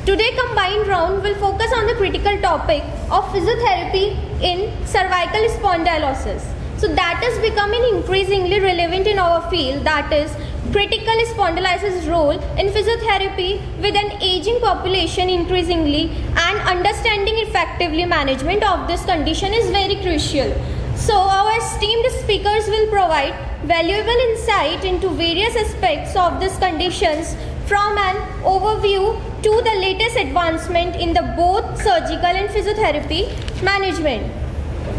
Today combined round will focus on the critical topic of physiotherapy in cervical spondylosis. So that is becoming increasingly relevant in our field, that is critical spondylosis role in physiotherapy with an aging population increasingly, and understanding effectively management of this condition is very crucial. So our esteemed speakers will provide valuable insight into various aspects of these conditions, from an overview to the latest advancement in the both surgical and physiotherapy management.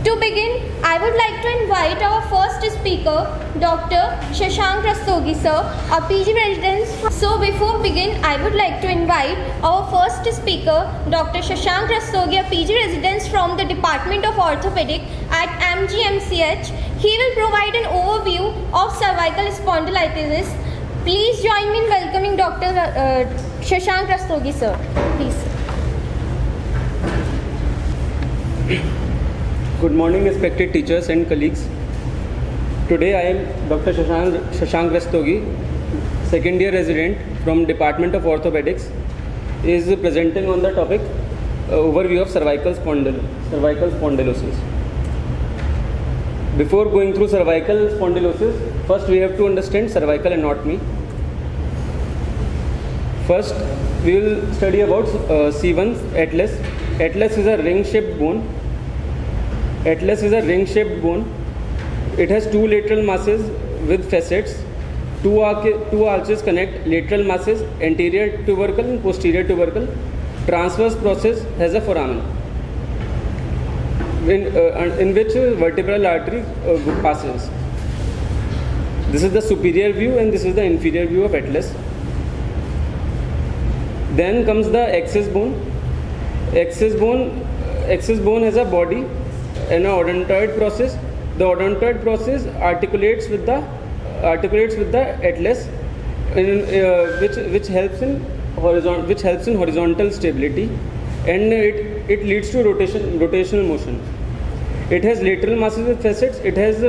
To begin, I would like to invite our first speaker, Dr. Shashank Rastogi sir, a PG resident. So before begin, I would like to invite our first speaker, Dr. Shashank Rastogi, a PG resident from the Department of Orthopedic at MGMCH. He will provide an overview of cervical spondylitis. Please join me in welcoming Dr. Shashank Rastogi sir. Please. Good morning, respected teachers and colleagues. Today I am Dr. Shashank Rastogi, second year resident from Department of Orthopedics, is presenting on the topic overview of cervical spondylosis. Before going through cervical spondylosis, first we have to understand cervical anatomy. First, we will study about C1 atlas. Atlas is a ring-shaped bone. Atlas is a ring-shaped bone. It has two lateral masses with facets. Two arches connect lateral masses, anterior tubercle and posterior tubercle. Transverse process has a foramen, in which vertebral artery passes. This is the superior view and this is the inferior view of atlas. Then comes the axis bone. Axis bone has a body and an odontoid process. The odontoid process articulates with the atlas, which helps in horizontal stability, and it leads to rotational motion. It has lateral masses with facets. It has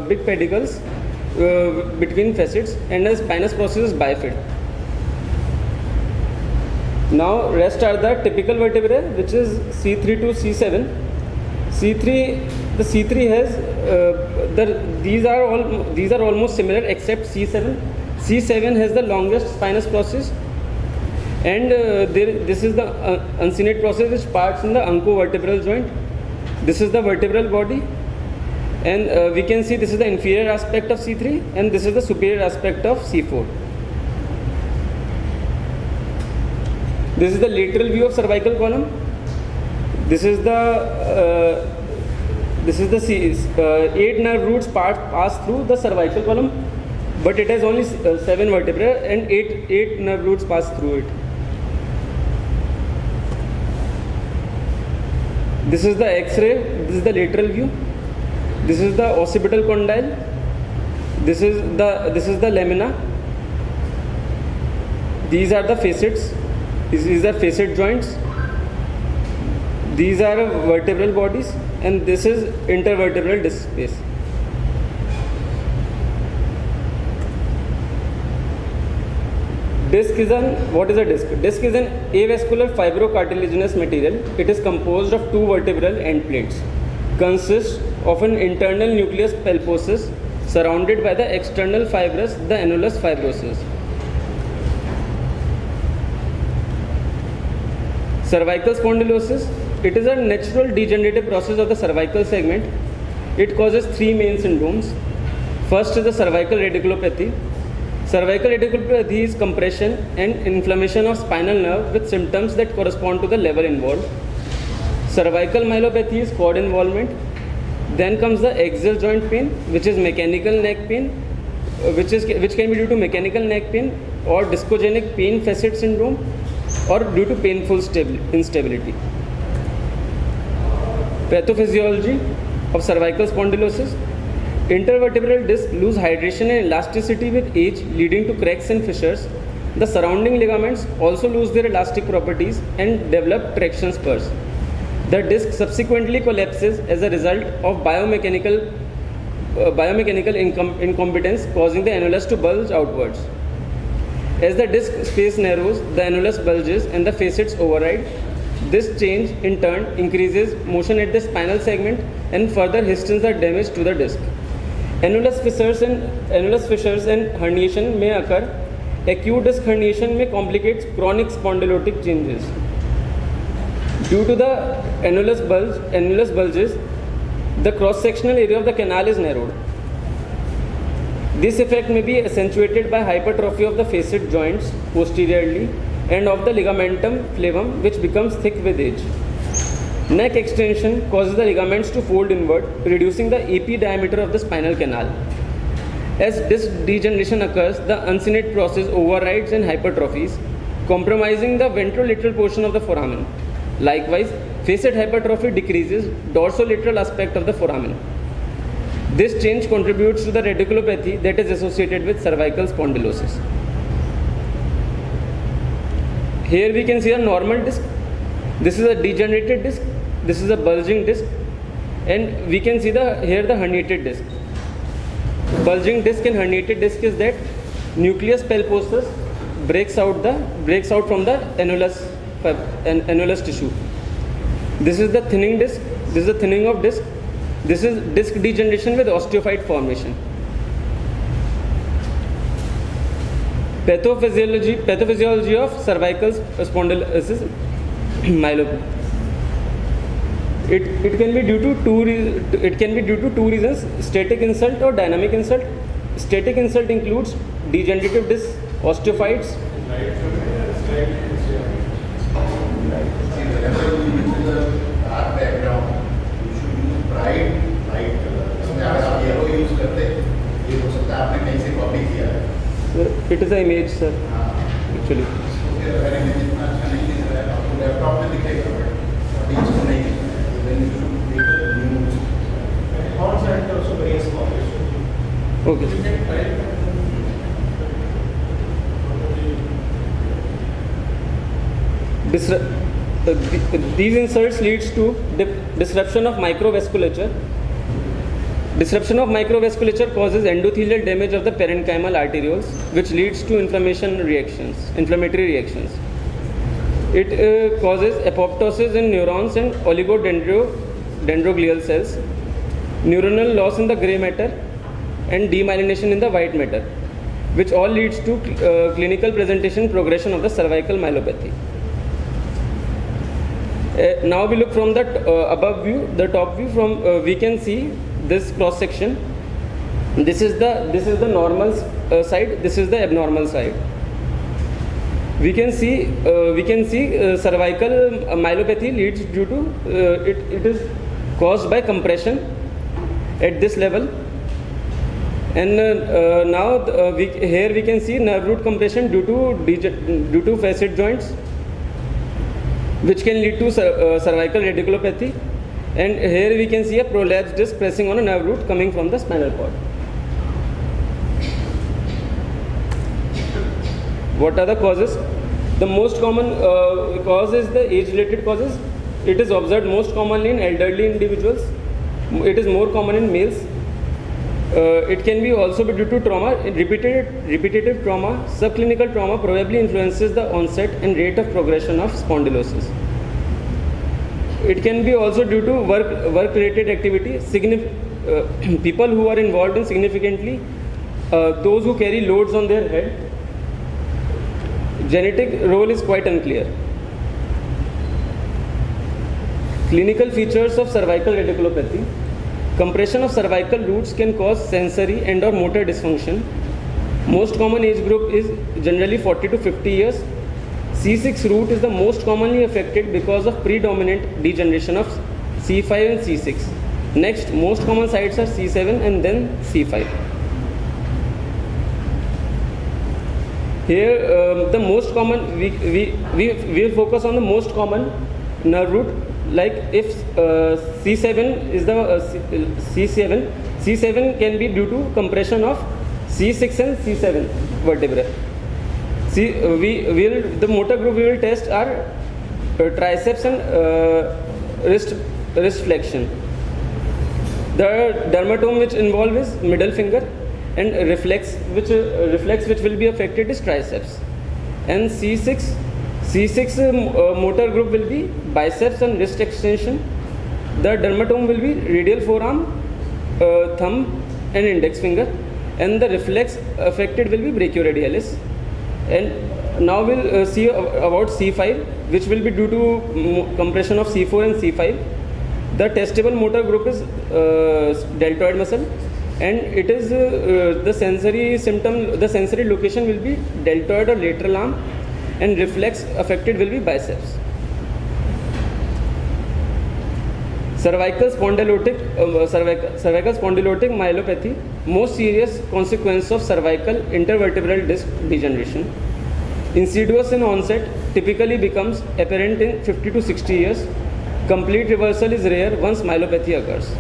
big pedicles between facets, and the spinous process is bifid. Now rest are the typical vertebrae, which is C3 to C7. The C3 has these are almost similar except C7. C7 has the longest spinous process, and this is the uncinate process which parts in the ancovertebral joint. This is the vertebral body, and we can see this is the inferior aspect of C3 and this is the superior aspect of C4. This is the lateral view of cervical column. This is the 8 nerve roots pass through the cervical column, but it has only 7 vertebrae and 8 nerve roots pass through it. This is the X-ray. This is the lateral view. This is the occipital condyle. This is the lamina. These are the facets. These are facet joints. These are vertebral bodies, and this is intervertebral disc space. What is a disc? Disc is an avascular fibrocartilaginous material. It is composed of two vertebral end plates. Consists of an internal nucleus pulposus surrounded by the external fibrous, the annulus fibrosus. Cervical spondylosis. It is a natural degenerative process of the cervical segment. It causes three main syndromes. First is the cervical radiculopathy. Cervical radiculopathy is compression and inflammation of spinal nerve with symptoms that correspond to the level involved. Cervical myelopathy is cord involvement. Then comes the axial joint pain, which is mechanical neck pain, which can be due to mechanical neck pain or discogenic pain facet syndrome, or due to painful instability. Pathophysiology of cervical spondylosis. Intervertebral discs lose hydration and elasticity with age, leading to cracks and fissures. The surrounding ligaments also lose their elastic properties and develop traction spurs. The disc subsequently collapses as a result of biomechanical incompetence, causing the annulus to bulge outwards. As the disc space narrows, the annulus bulges and the facets override. This change in turn increases motion at the spinal segment and further hastens the damage to the disc. Annulus fissures and herniation may occur. Acute disc herniation may complicate chronic spondylotic changes. Due to the annulus bulges, the cross-sectional area of the canal is narrowed. This effect may be accentuated by hypertrophy of the facet joints posteriorly and of the ligamentum flavum, which becomes thick with age. Neck extension causes the ligaments to fold inward, reducing the AP diameter of the spinal canal. As disc degeneration occurs, the uncinate process overrides and hypertrophies, compromising the ventrolateral portion of the foramen. Likewise, facet hypertrophy decreases dorsolateral aspect of the foramen. This change contributes to the radiculopathy that is associated with cervical spondylosis. Here we can see a normal disc. This is a degenerated disc. This is a bulging disc, and we can see here the herniated disc. Bulging disc and herniated disc is that nucleus pulposus breaks out from the annulus tissue. This is the thinning disc. This is the thinning of disc. This is disc degeneration with osteophyte formation. Pathophysiology of cervical spondylosis myelopathy. It can be due to two reasons: static insult or dynamic insult. Static insult includes degenerative disc, osteophytes. It is an image, sir. Actually. Okay. These insults leads to disruption of microvasculature. Disruption of microvasculature causes endothelial damage of the parenchymal arterioles, which leads to inflammatory reactions. It causes apoptosis in neurons and oligodendroglial cells, neuronal loss in the grey matter, and demyelination in the white matter, which all leads to clinical presentation progression of the cervical myelopathy. Now we look from the above view, the top view. We can see this cross section. This is the normal side. This is the abnormal side. We can see cervical myelopathy leads due to it is caused by compression at this level. And now here we can see nerve root compression due to facet joints, which can lead to cervical radiculopathy. And here we can see a prolapsed disc pressing on a nerve root coming from the spinal cord. What are the causes? The most common cause is the age-related causes. It is observed most commonly in elderly individuals. It is more common in males. It can be also be due to trauma. Repetitive trauma, subclinical trauma probably influences the onset and rate of progression of spondylosis. It can be also due to work-related activity. People who are involved in significantly, those who carry loads on their head. Genetic role is quite unclear. Clinical features of cervical radiculopathy. Compression of cervical roots can cause sensory and or motor dysfunction. Most common age group is generally 40 to 50 years. C6 root is the most commonly affected because of predominant degeneration of C5 and C6. Next, most common sites are C7 and then C5. Here, the most common, we will focus on the most common nerve root. Like if C7 is the C7 can be due to compression of C6 and C7 vertebrae. The motor group we will test are triceps and wrist flexion. The dermatome which involved is middle finger, and reflex which will be affected is triceps. And C6 motor group will be biceps and wrist extension. The dermatome will be radial forearm, thumb and index finger, and the reflex affected will be brachioradialis. And now we'll see about C5, which will be due to compression of C4 and C5. The testable motor group is deltoid muscle, and it is the sensory location will be deltoid or lateral arm, and reflex affected will be biceps. Cervical spondylotic myelopathy, most serious consequence of cervical intervertebral disc degeneration. Insidious in onset, typically becomes apparent in 50 to 60 years. Complete reversal is rare once myelopathy occurs.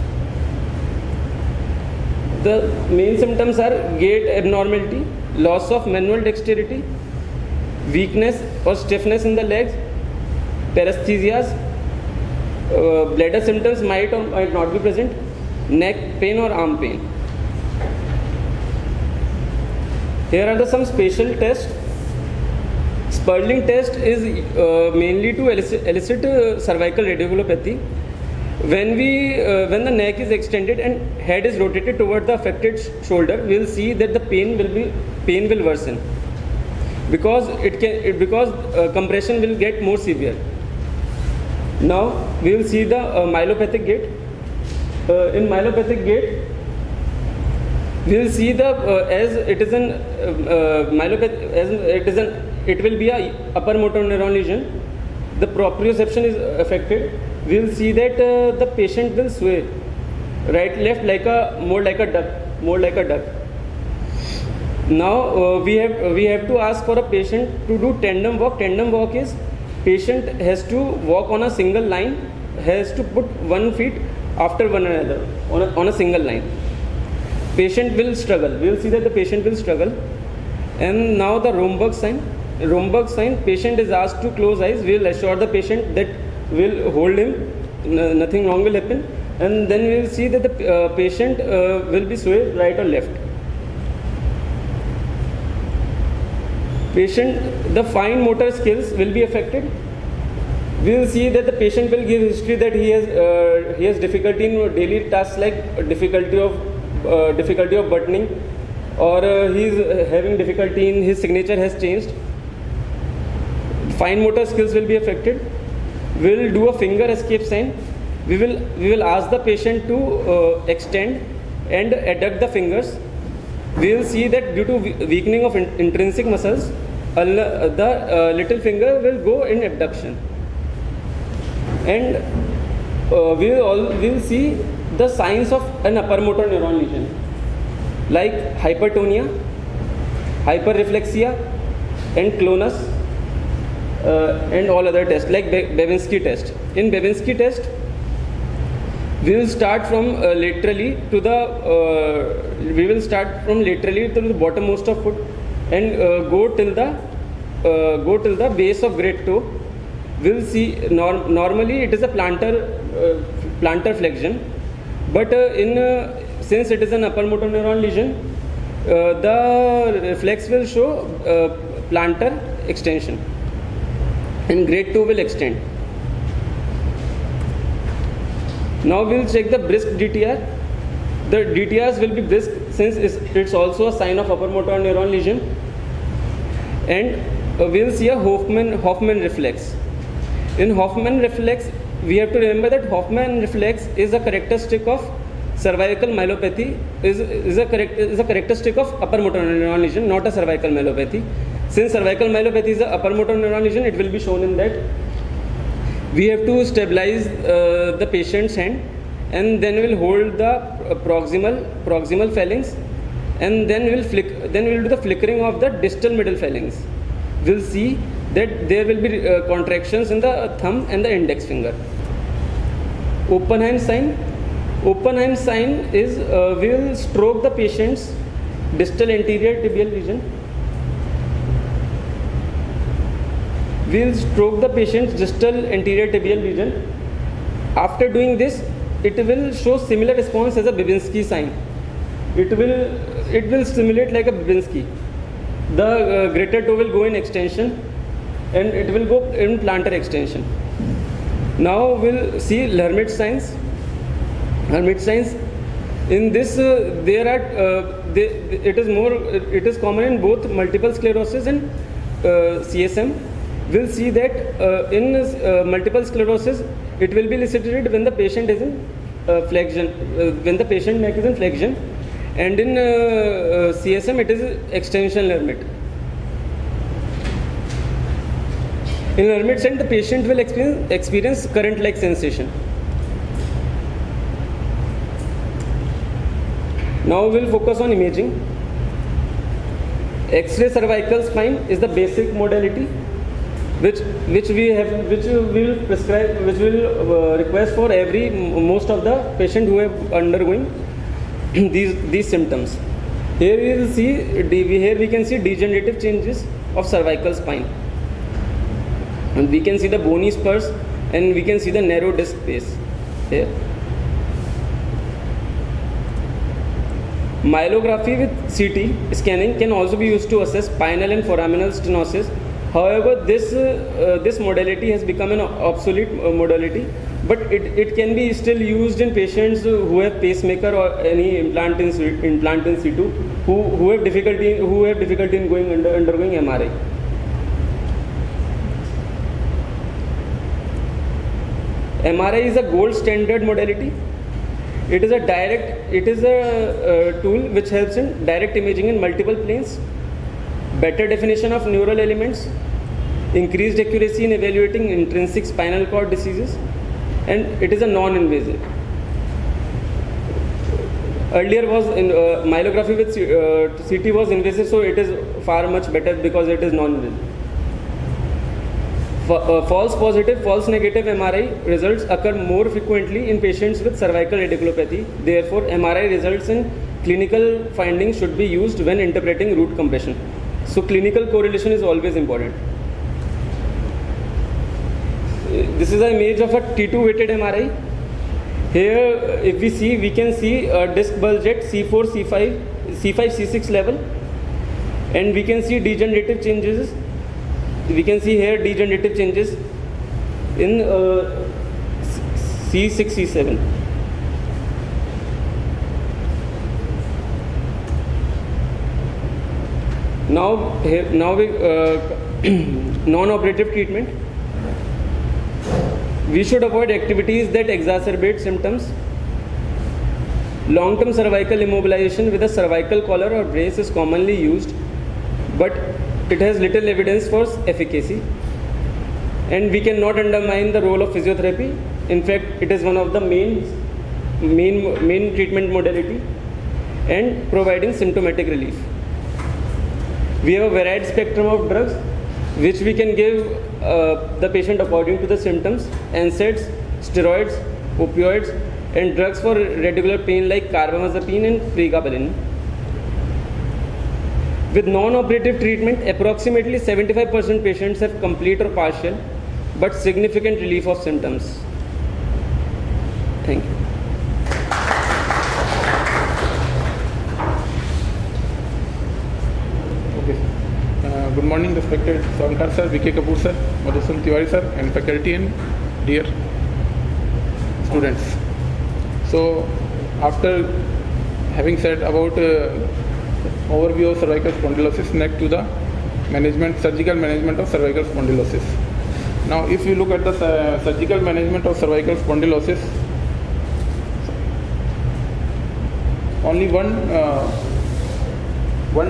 The main symptoms are gait abnormality, loss of manual dexterity, weakness or stiffness in the legs, paresthesias, bladder symptoms might or might not be present, neck pain or arm pain. Here are some spatial tests. Spurling test is mainly to elicit cervical radiculopathy. When the neck is extended and head is rotated toward the affected shoulder, we will see that the pain will worsen because compression will get more severe. Now we will see the myelopathic gait. In myelopathic gait, we will see it will be a upper motor neuron lesion. The proprioception is affected. We will see that the patient will sway right left more like a duck. Now we have to ask for a patient to do tandem walk. Tandem walk is patient has to walk on a single line, has to put one feet after one another on a single line. Patient will struggle. We will see that the patient will struggle. And now the Romberg sign. Patient is asked to close eyes. We will assure the patient that we will hold him, nothing wrong will happen, and then we will see that the patient will be swayed right or left. The fine motor skills will be affected. We will see that the patient will give history that he has difficulty in daily tasks like difficulty of buttoning, or he is having difficulty in his signature has changed. Fine motor skills will be affected. We will do a finger escape sign. We will ask the patient to extend and adduct the fingers. We will see that due to weakening of intrinsic muscles, the little finger will go in abduction. And we will see the signs of an upper motor neuron lesion like hypertonia, hyperreflexia, and clonus. And all other tests like Babinski test. In Babinski test, we will start from laterally to the bottommost of foot and go till the base of great toe. We will see normally it is a plantar flexion, but since it is an upper motor neuron lesion, the reflex will show plantar extension, and grade 2 will extend. Now we will check the brisk DTR. The DTRs will be brisk since it's also a sign of upper motor neuron lesion. And we will see a Hoffman reflex. In Hoffman reflex, we have to remember that Hoffman reflex is a characteristic of cervical myelopathy, is a characteristic of upper motor neuron lesion, not a cervical myelopathy. Since cervical myelopathy is a upper motor neuron lesion, it will be shown in that. We have to stabilize the patient's hand, and then we will hold the proximal phalanx, and then we will do the flickering of the distal middle phalanx. We will see that there will be contractions in the thumb and the index finger. Oppenheim sign is we will stroke the patient's distal anterior tibial region. We will stroke the patient's distal anterior tibial region. After doing this, it will show similar response as a Babinski sign. It will it will stimulate like a Babinski. The greater toe will go in extension and it will go in plantar extension. Now we'll see Hermit signs. Hermit signs. In this, it is common in both multiple sclerosis and CSM. We'll see that in multiple sclerosis, it will be elicited when the patient is in flexion, when the patient neck is in flexion, and in CSM it is extension Hermit. In Hermit sign, the patient will experience current-like sensation. Now we will focus on imaging. X-ray cervical spine is the basic modality which we will prescribe, which will request for most of the patient who have undergoing these symptoms. Here we can see degenerative changes of cervical spine, and we can see the bony spurs, and we can see the narrow disc base here. Myelography with CT scanning can also be used to assess spinal and foraminal stenosis. However, this modality has become an obsolete modality, but it can be still used in patients who have pacemaker or any implant in situ, who have difficulty in undergoing MRI. MRI is a gold standard modality. It is a tool which helps in direct imaging in multiple planes, better definition of neural elements, increased accuracy in evaluating intrinsic spinal cord diseases, and it is a non-invasive. Earlier was myelography with CT was invasive, so it is far much better because it is non-invasive. False positive, false negative MRI results occur more frequently in patients with cervical radiculopathy. Therefore, MRI results in clinical findings should be used when interpreting root compression. So, clinical correlation is always important. This is an image of a T2 weighted MRI. Here, if we see, we can see a disc bulge at C4, C5, C6 level, and we can see degenerative changes. We can see here degenerative changes in C6, C7. Now we non-operative treatment. We should avoid activities that exacerbate symptoms. Long-term cervical immobilization with a cervical collar or brace is commonly used, but it has little evidence for efficacy, and we cannot undermine the role of physiotherapy. In fact, it is one of the main treatment modality and providing symptomatic relief. We have a varied spectrum of drugs which we can give the patient according to the symptoms: NSAIDs, steroids, opioids, and drugs for radicular pain like carbamazepine and pregabalin. With non-operative treatment, approximately 75% patients have complete or partial but significant relief of symptoms. Thank you. Okay. Good morning, respected Sankar sir, VK Kapoor sir, Madhusudan Tiwari sir, and faculty and dear students. So, after having said about overview of cervical spondylosis, next to the surgical management of cervical spondylosis. Now, if you look at the surgical management of cervical spondylosis, only 1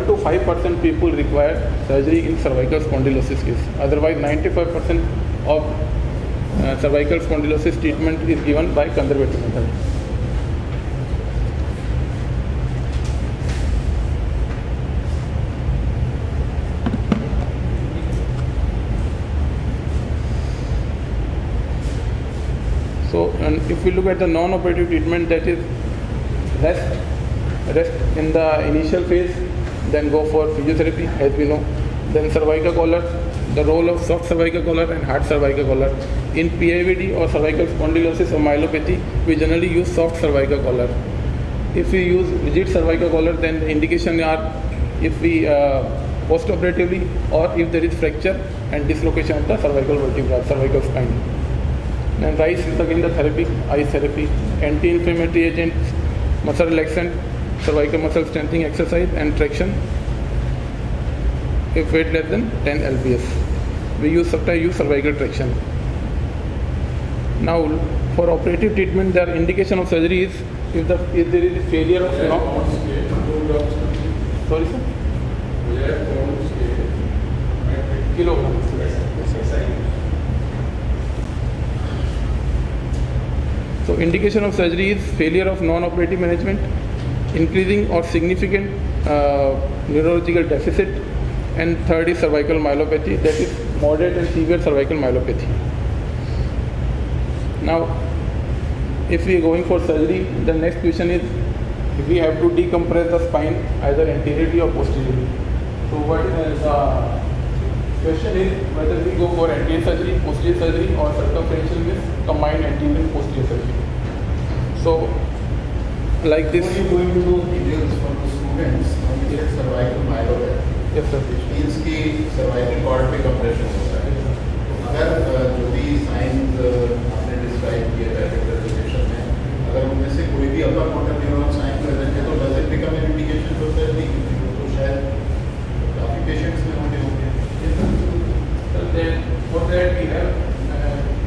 to 5% people require surgery in cervical spondylosis case. Otherwise, 95% of cervical spondylosis treatment is given by conservative method. So, and if we look at the non-operative treatment, that is rest in the initial phase, then go for physiotherapy, as we know, then cervical collar, the role of soft cervical collar and hard cervical collar. In PIVD or cervical spondylosis or myelopathy, we generally use soft cervical collar. if we use rigid cervical collar, then the indication are if we post-operatively or if there is fracture and dislocation of the cervical vertebra, cervical spine. Then RICE is again the therapy, ICE therapy, anti-inflammatory agents, muscle relaxant, cervical muscle strengthening exercise and traction if weight less than 10 lbs. We sometimes use cervical traction. Now for operative treatment, the indication of surgery is if there is a failure of sorry sir? Kilograms. So indication of surgery is failure of non-operative management, increasing or significant neurological deficit, and third is cervical myelopathy, that is moderate and severe cervical myelopathy. Now, if we are going for surgery, the next question is if we have to decompress the spine either anteriorly or posteriorly. So what the question is whether we go for anterior surgery, posterior surgery, or circumferential with combined anterior and posterior surgery. So like this. What are you going to do details for the students on the cervical myelopathy? Yes sir. Means की cervical cord पे compression होता है। अगर जो भी science आपने describe किए direct presentation में, अगर उनमें से कोई भी upper motor neuron sign present है तो does it become an indication for surgery? तो शायद काफ़ी पेशेंट्स में होंगे। For that we have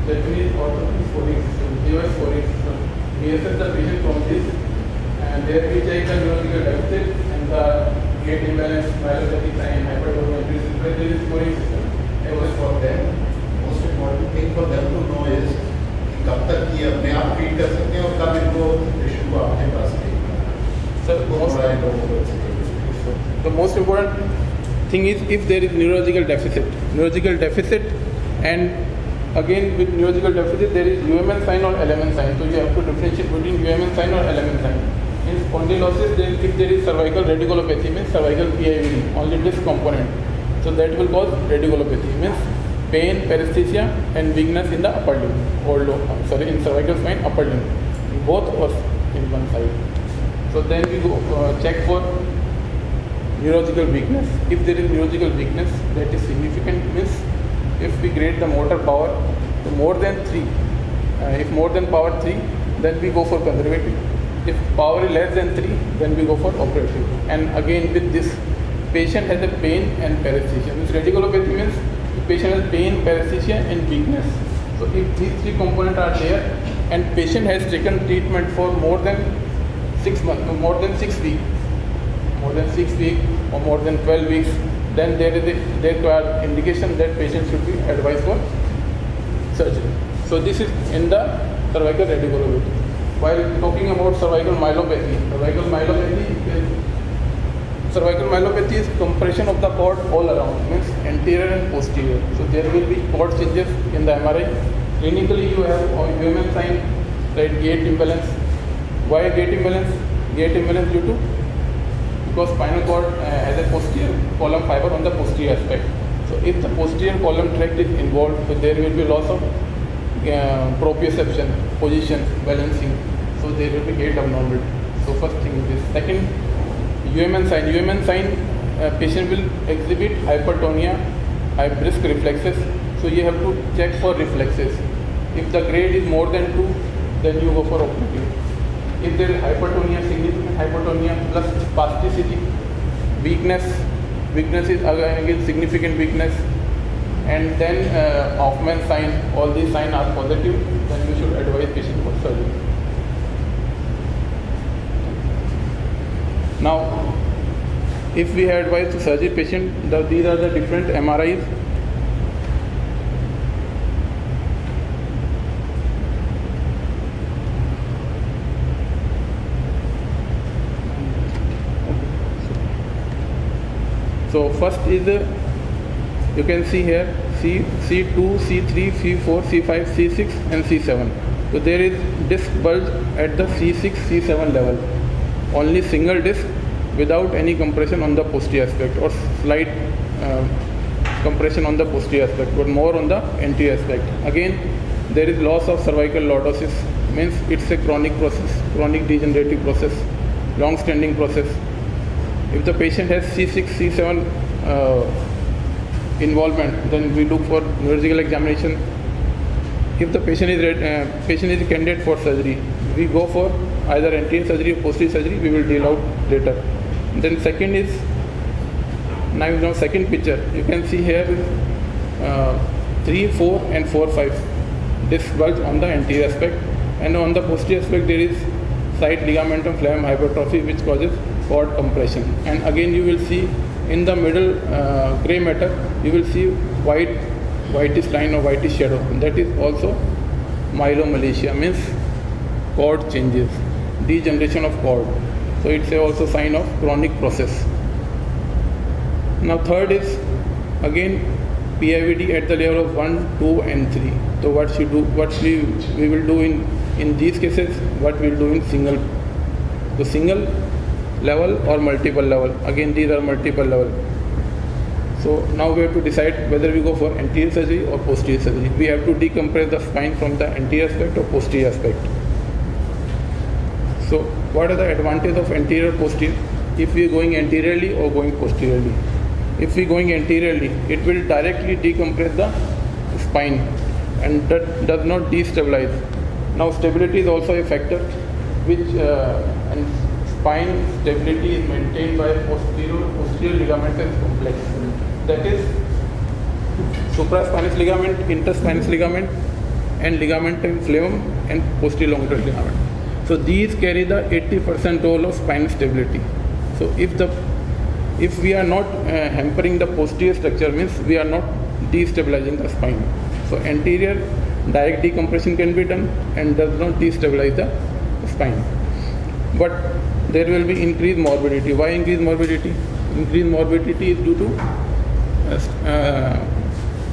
Japanese orthopedic scoring system, GOS scoring system. We assess the patient from this, and there we check the neurological deficit and the gait imbalance, myelopathy sign, hypertrophy, there is scoring system. It was for them. Most important thing for them to know is कि कब तक ये अपने आप treat कर सकते हैं और कब इनको पेशेंट को आपके पास भेजना है। Sir, the most important thing is if there is neurological deficit, and again with neurological deficit there is UMN sign or LMN sign. So you have to differentiate between UMN sign or LMN sign. In spondylosis, if there is cervical radiculopathy, means cervical PIVD, only this component. So that will cause radiculopathy, means pain, paresthesia, and weakness in the upper limb, in cervical spine, upper limb, both or in one side. So then we go check for neurological weakness. If there is neurological weakness that is significant, means if we grade the motor power to more than 3, if more than power 3, then we go for conservative. If power is less than 3, then we go for operative. And again with this, patient has a pain and paresthesia. Means radiculopathy means the patient has pain, paresthesia and weakness. So if these three components are there and patient has taken treatment for more than 6 months, more than 6 weeks, or more than 12 weeks, then there are indication that patient should be advised for surgery. So this is in the cervical radiculopathy. While talking about cervical myelopathy is compression of the cord all around, means anterior and posterior. So there will be cord changes in the MRI. Clinically you have UMN sign, right, gait imbalance. Why gait imbalance? Gait imbalance due to because spinal cord has a posterior column fiber on the posterior aspect. So if the posterior column tract is involved, so there will be loss of proprioception, position, balancing. So there will be gait abnormality. So first thing is this. Second, UMN sign, patient will exhibit hypertonia, brisk reflexes. So you have to check for reflexes. If the grade is more than 2, then you go for operative. If there is hypertonia, significant hypertonia plus spasticity, weakness is again significant weakness, and then Hoffman sign, all these signs are positive, then you should advise patient for surgery. Now, if we have advised to surgery patient, these are the different MRIs. So first is you can see here C2, C3, C4, C5, C6 and C7. So there is disc bulge at the C6, C7 level. Only single disc without any compression on the posterior aspect or slight compression on the posterior aspect, but more on the anterior aspect. Again, there is loss of cervical lordosis, means it's a chronic process, chronic degenerative process. long-standing process. If the patient has C6, C7 involvement, then we look for neurological examination. If the patient is candidate for surgery, we go for either anterior surgery or posterior surgery. We will deal out later. Then second is now second picture. You can see here 3, 4, and 4, 5. This bulge on the anterior aspect, and on the posterior aspect there is side ligamentum flavum hypertrophy, which causes cord compression. And again you will see in the middle gray matter, you will see whitish line or whitish shadow. That is also myelomalacia, means cord changes, degeneration of cord. So it's also sign of chronic process. Now third is again PIVD at the level of 1, 2, and 3. So what we will do in these cases, what we will do in single level or multiple level. Again these are multiple level. So now we have to decide whether we go for anterior surgery or posterior surgery. We have to decompress the spine from the anterior aspect or posterior aspect. So what are the advantages of anterior or posterior? If we are going anteriorly or going posteriorly. If we are going anteriorly, it will directly decompress the spine and that does not destabilize. Now stability is also a factor, which and spine stability is maintained by posterior ligamentous complex. That is supraspinous ligament, interspinous ligament, and ligamentum flavum and posterior longitudinal ligament. So these carry the 80% role of spine stability. So if we are not hampering the posterior structure, means we are not destabilizing the spine. So anterior direct decompression can be done and does not destabilize the spine. But there will be increased morbidity. Why increased morbidity? Increased morbidity is due to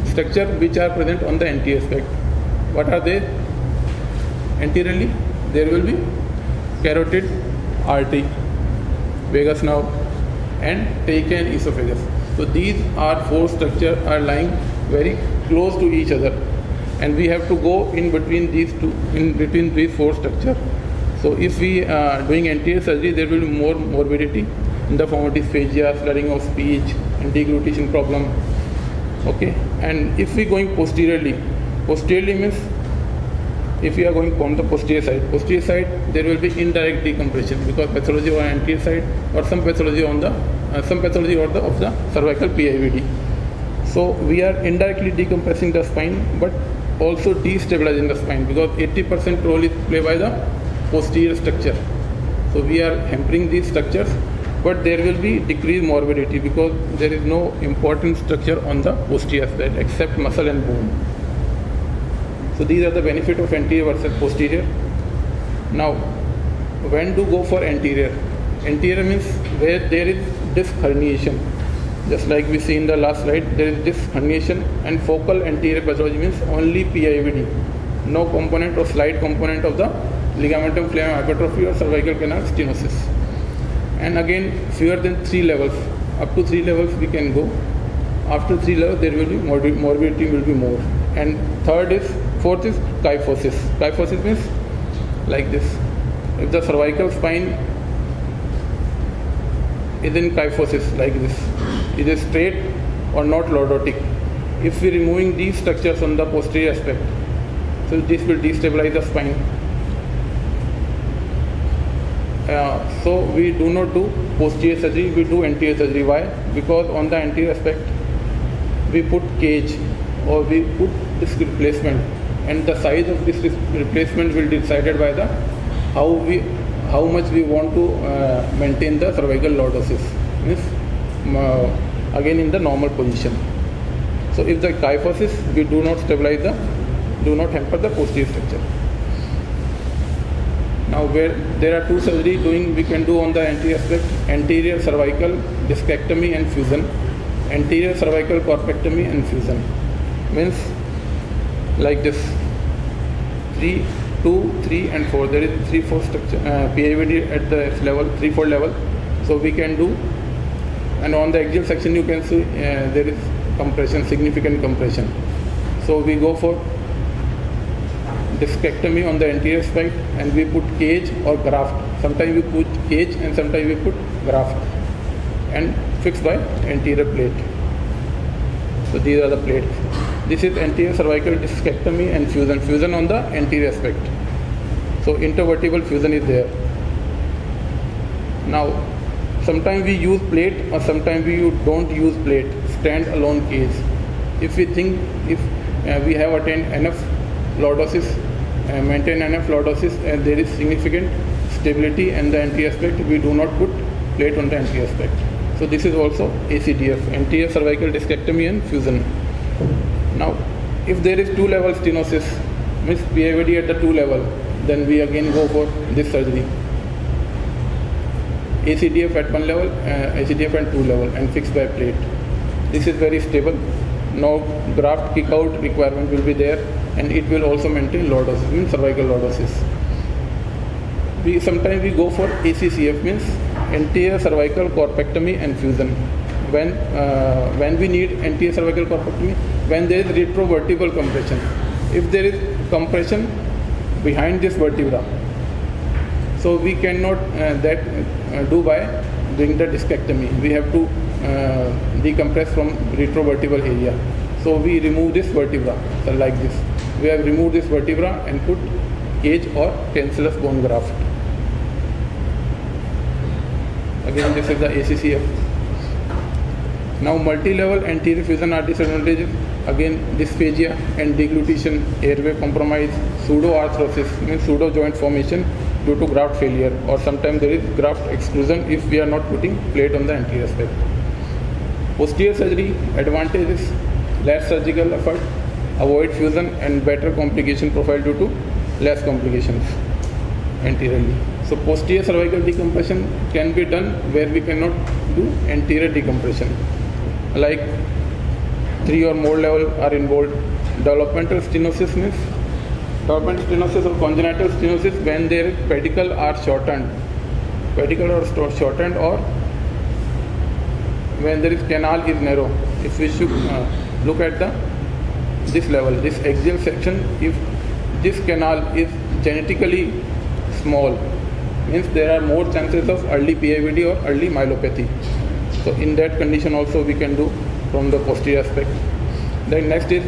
structure which are present on the anterior aspect. What are they? Anteriorly, there will be carotid artery, vagus nerve, and trachea and esophagus. So these are four structures are lying very close to each other, and we have to go in between these four structures. So if we are doing anterior surgery, there will be more morbidity in the form of dysphagia, slurring of speech, and deglutition problem. Okay, and if we going posteriorly means if we are going from the posterior side, there will be indirect decompression because pathology on anterior side or some pathology on the of the cervical PIVD. So we are indirectly decompressing the spine, but also destabilizing the spine because 80% role is played by the posterior structure. So we are hampering these structures, but there will be decreased morbidity because there is no important structure on the posterior side except muscle and bone. So these are the benefit of anterior versus posterior. Now, when to go for anterior? Anterior means where there is disc herniation. Just like we see in the last slide, there is disc herniation, and focal anterior pathology means only PIVD. No component or slight component of the ligamentum flavum hypertrophy or cervical canal stenosis. And again, fewer than 3 levels. Up to 3 levels we can go. After 3 levels, there will be morbidity will be more. And fourth is kyphosis. Kyphosis means like this. If the cervical spine is in kyphosis like this, it is straight or not lordotic. If we are removing these structures on the posterior aspect, so this will destabilize the spine. So we do not do posterior surgery, we do anterior surgery. Why? Because on the anterior aspect, we put cage or we put disc replacement, and the size of this replacement will be decided by the how much we want to maintain the cervical lordosis, means again in the normal position. So if the kyphosis, we do not hamper the posterior structure. Now where there are 2 surgery we can do on the anterior aspect: anterior cervical discectomy and fusion, anterior cervical corpectomy and fusion. Means like this, 3, 2, 3 and 4. There is 3-4 structure PIVD at the level, 3-4 level. So we can do, and on the axial section you can see there is compression, significant compression. So we go for discectomy on the anterior aspect, and we put cage or graft Sometimes we put cage and sometimes we put graft and fixed by anterior plate. So these are the plates. This is anterior cervical discectomy and fusion. Fusion on the anterior aspect. So intervertebral fusion is there. Now, sometimes we use plate or sometimes we don't use plate. Stand-alone case. If we think we have attained enough lordosis, maintain enough lordosis, and there is significant stability in the anterior aspect, we do not put plate on the anterior aspect. So this is also ACDF, anterior cervical discectomy and fusion. Now, if there is 2-level stenosis, means PIVD at the 2 level, then we again go for this surgery. ACDF at 1 level, ACDF at 2 level, and fixed by plate. This is very stable. No graft kick out requirement will be there, and it will also maintain lordosis, means cervical lordosis. Sometimes we go for ACCF, means anterior cervical corpectomy and fusion. When we need anterior cervical corpectomy, when there is retrovertebral compression. If there is compression behind this vertebra, so we cannot do by doing the discectomy. We have to decompress from retrovertebral area. So we remove this vertebra, so like this. We have removed this vertebra and put cage or cancellous bone graft. Again, this is the ACCF. Now, multi-level anterior fusion are disadvantages. Again, dysphagia and deglutition, airway compromise, pseudoarthrosis, means pseudo joint formation due to graft failure, or sometimes there is graft exclusion if we are not putting plate on the anterior aspect. Posterior surgery advantage is less surgical effort, avoid fusion, and better complication profile due to less complications anteriorly. So posterior cervical decompression can be done where we cannot do anterior decompression. Like 3 or more levels are involved. Developmental stenosis means developmental stenosis or congenital stenosis when their pedicle are shortened, or when there is canal is narrow. If we should look at this level, this axial section, if this canal is genetically small, means there are more chances of early PIVD or early myelopathy. So in that condition also we can do from the posterior aspect. Then next is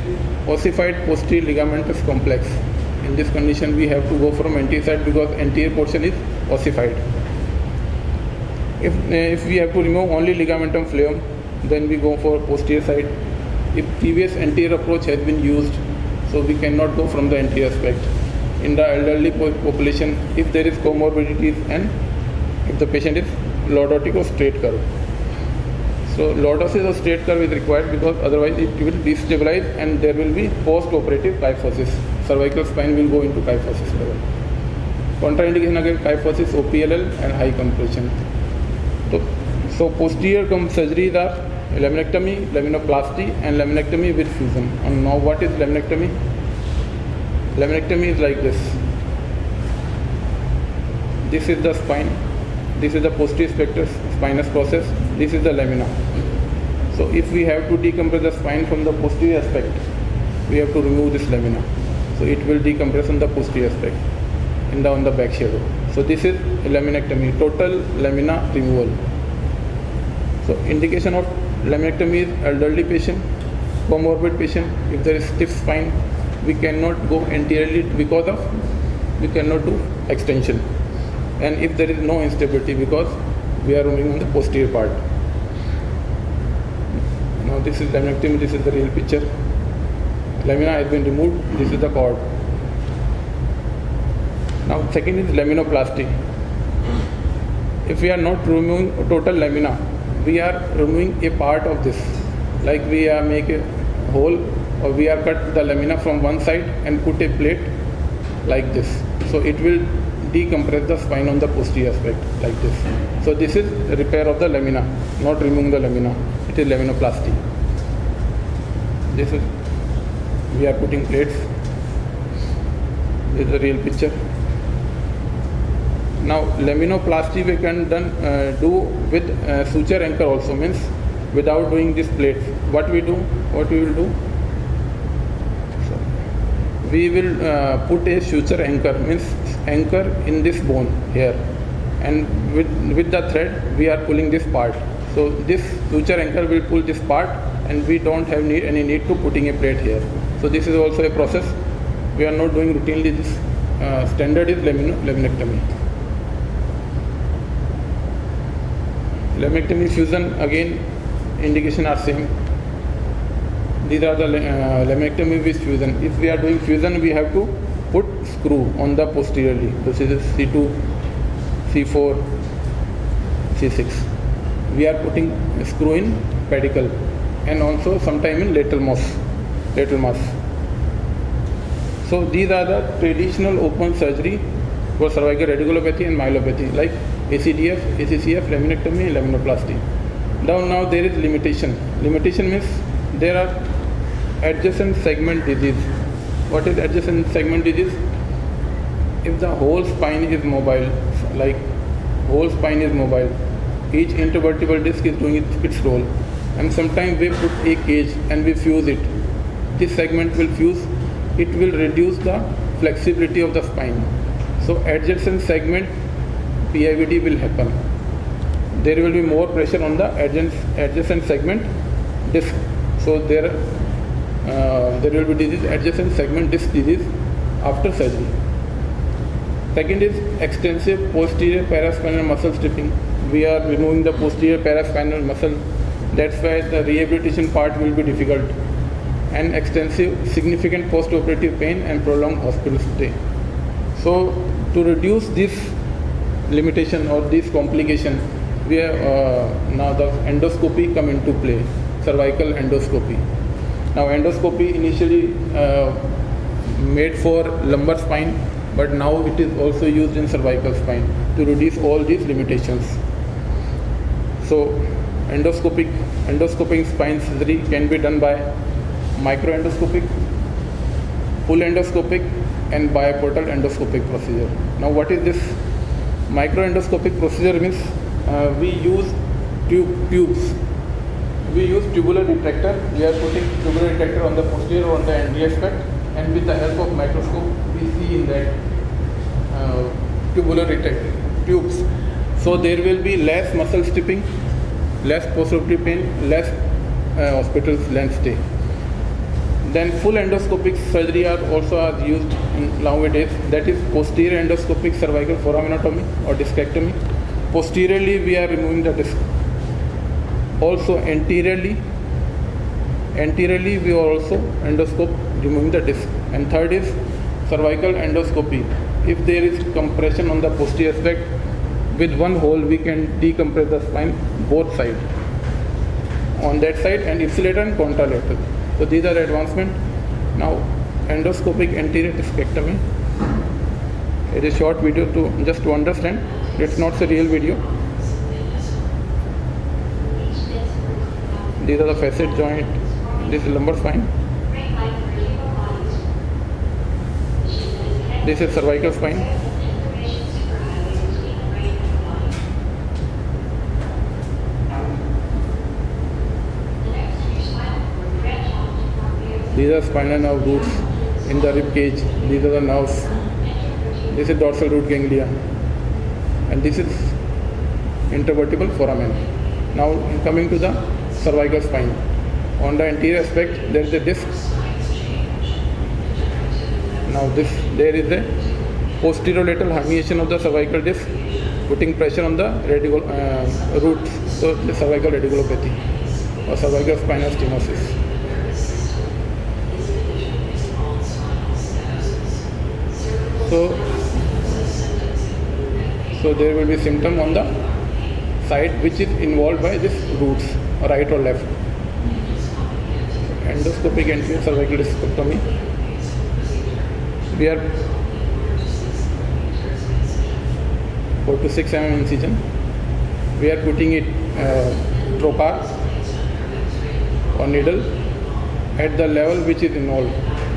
ossified posterior ligamentous complex. In this condition we have to go from anterior side because anterior portion is ossified. If we have to remove only ligamentum fleum, then we go for posterior side. If previous anterior approach has been used, so we cannot go from the anterior aspect. In the elderly population, if there is comorbidities and if the patient is lordotic or straight curve. So lordosis or straight curve is required because otherwise it will destabilize and there will be post-operative kyphosis. Cervical spine will go into kyphosis level. Contraindication again kyphosis, OPLL and high compression. So posterior surgeries are laminectomy, laminoplasty and laminectomy with fusion. And now what is laminectomy? Laminectomy is like this. This is the spine. This is the posterior spectus, spinous process. This is the lamina. So if we have to decompress the spine from the posterior aspect, we have to remove this lamina. So it will decompress on the posterior aspect on the back shadow. So this is laminectomy, total lamina removal. So indication of laminectomy is elderly patient, comorbid patient. If there is stiff spine, we cannot go anteriorly because we cannot do extension. And if there is no instability because we are removing the posterior part. Now this is laminectomy, this is the real picture. Lamina has been removed, this is the cord. Now second is laminoplasty. If we are not removing total lamina, we are removing a part of this. Like we make a hole or we are cut the lamina from one side and put a plate like this. So it will decompress the spine on the posterior aspect like this. So this is repair of the lamina, not removing the lamina. It is laminoplasty. This is, we are putting plates. This is the real picture. Now laminoplasty we can do with suture anchor also, means without doing this plate. What we will do? We will put a suture anchor, means anchor in this bone here. and with the thread we are pulling this part. So this suture anchor will pull this part, and we don't have any need to putting a plate here. So this is also a process. We are not doing routinely this. Standard is laminectomy. Laminectomy fusion, again indication are same. These are the laminectomy with fusion. If we are doing fusion, we have to put screw on the posteriorly. This is C2, C4, C6. We are putting a screw in pedicle and also sometime in lateral mass. So these are the traditional open surgery for cervical radiculopathy and myelopathy, like ACDF, ACCF, laminectomy and laminoplasty. Now there is limitation. Limitation means there are adjacent segment disease. What is adjacent segment disease? If the whole spine is mobile, like whole spine is mobile, each intervertebral disc is doing its role, and sometimes we put a cage and we fuse it. This segment will fuse, it will reduce the flexibility of the spine. So adjacent segment PIVD will happen. There will be more pressure on the adjacent segment disc. So there will be disease, adjacent segment disc disease after surgery. Second is extensive posterior paraspinal muscle stripping. We are removing the posterior paraspinal muscle. That's why the rehabilitation part will be difficult. And extensive, significant post-operative pain and prolonged hospital stay. So to reduce this limitation or this complication, we have now the endoscopy come into play, cervical endoscopy. Now endoscopy initially made for lumbar spine, but now it is also used in cervical spine to reduce all these limitations. So endoscopic spine surgery can be done by microendoscopic, full endoscopic and biportal endoscopic procedure. Now what is this microendoscopic procedure means? We use tubes. We use tubular retractor. We are putting tubular retractor on the posterior or on the anterior aspect, and with the help of microscope we see in that tubular retractor tubes. So there will be less muscle stripping, less postoperative pain, less hospital length stay. Then full endoscopic surgery are used nowadays. That is posterior endoscopic cervical foraminotomy or discectomy. Posteriorly we are removing the disc. Also anteriorly we are also endoscope removing the disc. And third is cervical endoscopy. If there is compression on the posterior aspect, with one hole we can decompress the spine both sides, on that side and ipsilateral and contralateral. So these are advancement. Now endoscopic anterior discectomy. It is a short video to understand. It's not a real video. These are the facet joint. This is lumbar spine. This is cervical spine. These are spinal nerve roots in the rib cage. These are the nerves. This is dorsal root ganglia, and this is intervertebral foramen. Now coming to the cervical spine. On the anterior aspect there is a disc. Now there is a posterolateral herniation of the cervical disc, putting pressure on the roots. So the cervical radiculopathy or cervical spinal stenosis. So there will be symptom on the side which is involved by this roots, right or left. Endoscopic anterior cervical discectomy. We are 4 to 6 mm incision. We are putting it trocar or needle at the level which is involved.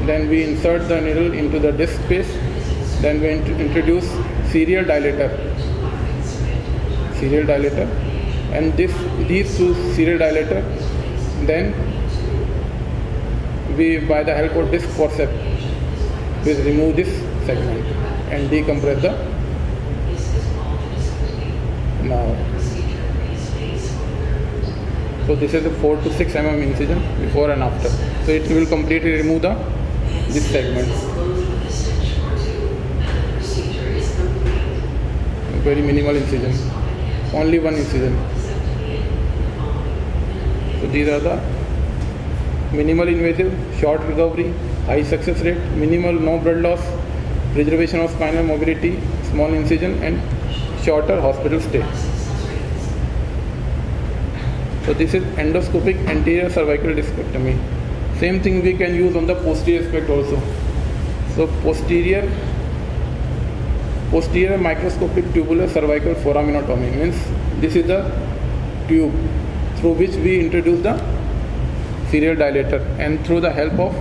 Then we insert the needle into the disc space. Then we introduce serial dilator, and these two serial dilator. Then we, by the help of disc forceps, we remove this segment and decompress the Now, so this is a 4 to 6 mm incision before and after. So it will completely remove this segment. Very minimal incision, only one incision. So these are the minimal invasive, short recovery, high success rate, minimal no blood loss, preservation of spinal mobility, small incision and shorter hospital stay. So this is endoscopic anterior cervical discectomy. Same thing we can use on the posterior aspect also. So posterior microscopic tubular cervical foraminotomy means this is the tube through which we introduce the serial dilator, and through the help of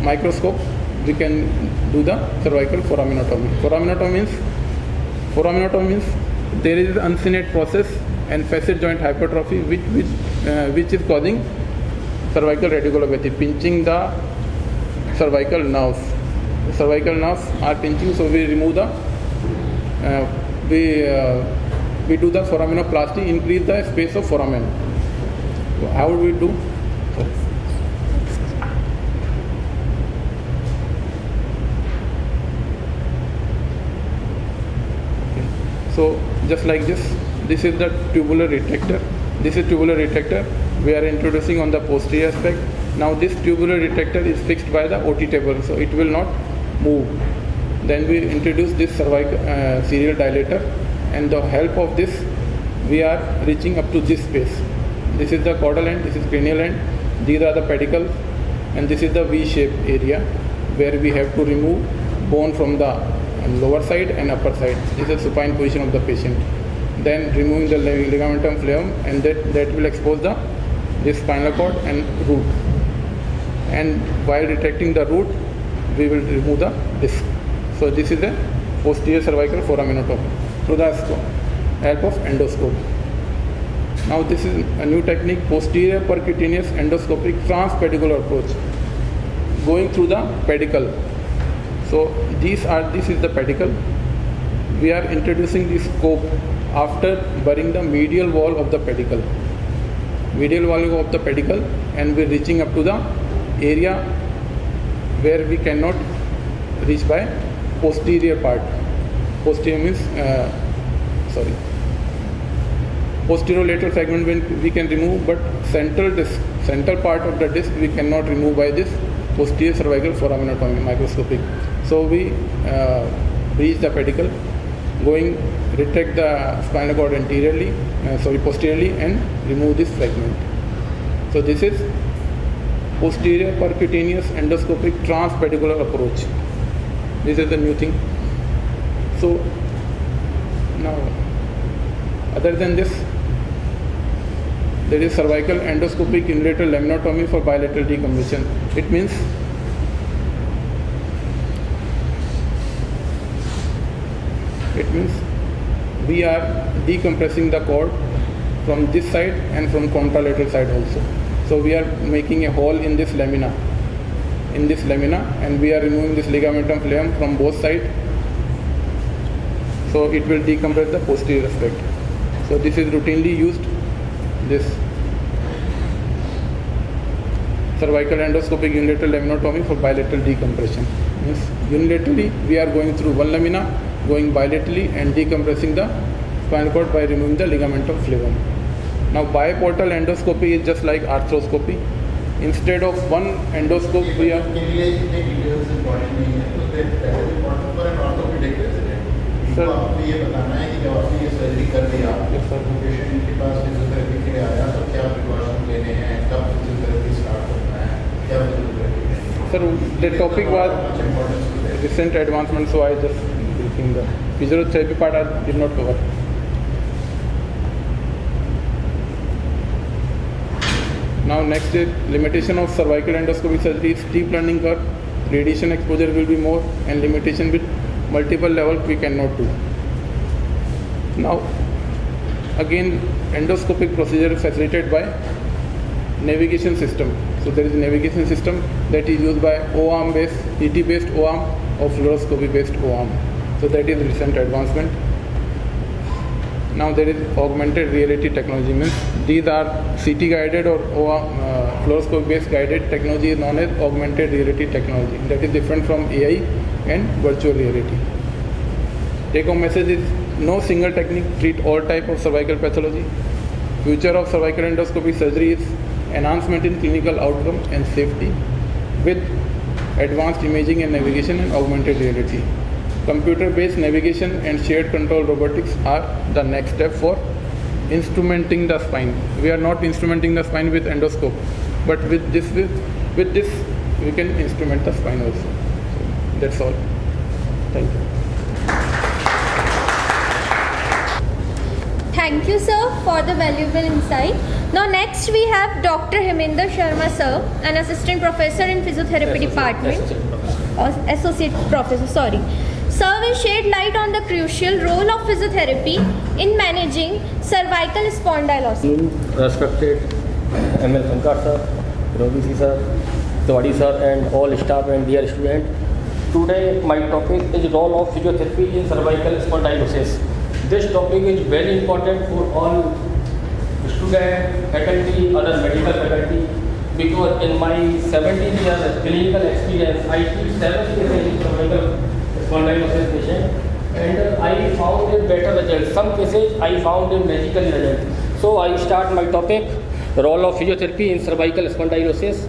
microscope we can do the cervical foraminotomy. Foraminotomy means there is an uncinate process and facet joint hypertrophy which is causing cervical radiculopathy, pinching the cervical nerves. The cervical nerves are pinching, so we remove the we do the foraminoplasty, increase the space of foramen. So how would we do? So just like this is the tubular retractor. This is tubular retractor we are introducing on the posterior aspect. Now this tubular retractor is fixed by the OT table, so it will not move. Then we introduce this cervical serial dilator, and the help of this we are reaching up to this space. This is the caudal end, this is cranial end, these are the pedicles, and this is the V-shaped area where we have to remove bone from the lower side and upper side. This is the supine position of the patient. Then removing the ligamentum flavum, and that will expose this spinal cord and root. And while retracting the root, we will remove the disc. So this is a posterior cervical foraminotomy through the help of endoscope. Now this is a new technique, posterior percutaneous endoscopic transpedicular approach, going through the pedicle. So this is the pedicle. We are introducing this scope after burying the medial wall of the pedicle. Medial wall of the pedicle, and we're reaching up to the area where we cannot reach by posterior part. Posterior means posterolateral segment we can remove, but central part of the disc we cannot remove by this posterior cervical foraminotomy microscopic. So we reach the pedicle, retract the spinal cord posteriorly, and remove this fragment. So this is posterior percutaneous endoscopic transpedicular approach. This is the new thing. So now, other than this, there is cervical endoscopic unilateral laminotomy for bilateral decompression. It means we are decompressing the cord from this side and from contralateral side also. So we are making a hole in this lamina, and we are removing this ligamentum flavum from both sides. So it will decompress the posterior aspect. So this is routinely used. This cervical endoscopic unilateral laminotomy for bilateral decompression. Means unilaterally we are going through one lamina, going bilaterally and decompressing the spinal cord by removing the ligamentum flavum. Now biportal endoscopy is just like arthroscopy. Instead of one endoscope we are तो आपको ये बताना है कि जब आपने ये surgery कर लिया पेशेंट के पास फिजियोथेरेपी के लिए आया तो क्या प्रिकॉशन लेने हैं, कब फिजियोथेरेपी स्टार्ट करना है, क्या फिजियोथेरेपी लेनी है? Sir, the topic was recent advancement, so I just briefing the physiotherapy part I did not cover. Now next is limitation of cervical endoscopy surgery. Steep learning curve, radiation exposure will be more, and limitation with multiple levels we cannot do. Now again endoscopic procedure is facilitated by navigation system. So there is a navigation system that is used by O-arm based, ET based O-arm or fluoroscopy based O-arm. So that is recent advancement. now there is augmented reality technology. Means these are CT guided or fluoroscope based guided technology is known as augmented reality technology. That is different from AI and virtual reality. Take home message is no single technique treat all type of cervical pathology. Future of cervical endoscopy surgery is enhancement in clinical outcome and safety with advanced imaging and navigation and augmented reality. Computer-based navigation and shared control robotics are the next step for instrumenting the spine. We are not instrumenting the spine with endoscope, but with this we can instrument the spine also. So that's all. Thank you. Thank you, sir, for the valuable insight. Now, next we have Dr. Heminder Sharma, sir, an assistant professor in physiotherapy department. Associate professor, sorry. Sir will shed light on the crucial role of physiotherapy in managing cervical spondylosis. Respected ML Sankar sir, Robi sir, Tiwari sir, and all staff and dear student. Today my topic is role of physiotherapy in cervical spondylosis. This topic is very important for all student, faculty, other medical faculty, because in my 17 years clinical experience, I teach 7 cases in cervical spondylosis patient, and I found a better result. Some cases I found a magical result. So I start my topic, role of physiotherapy in cervical spondylosis.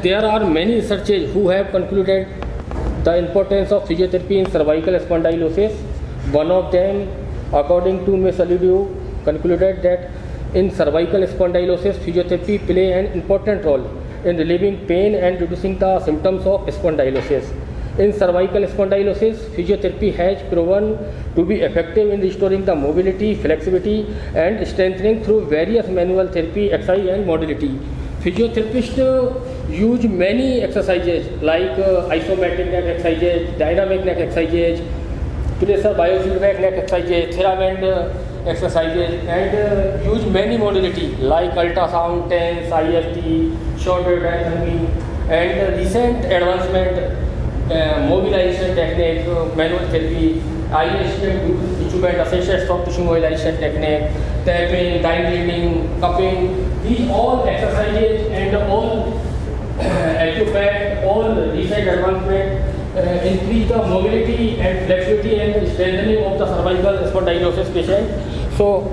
There are many researchers who have concluded the importance of physiotherapy in cervical spondylosis. One of them, according to Ms. Alidu, concluded that in cervical spondylosis, physiotherapy play an important role in relieving pain and reducing the symptoms of spondylosis. In cervical spondylosis, physiotherapy has proven to be effective in restoring the mobility, flexibility, and strengthening through various manual therapy, exercise, and modality. Physiotherapists use many exercises like isometric neck exercises, dynamic neck exercises, pressure biofeedback neck exercises, Theravend exercises, and use many modality like ultrasound, TENS, IFT, shoulder diathermy, and recent advancement, mobilization technique, manual therapy, ISTM, instrument assisted soft tissue mobilization technique, tapping, dynamic, cupping. These all exercises and all equipment, all recent advancement increase the mobility and flexibility and strengthening of the cervical spondylosis patient. So,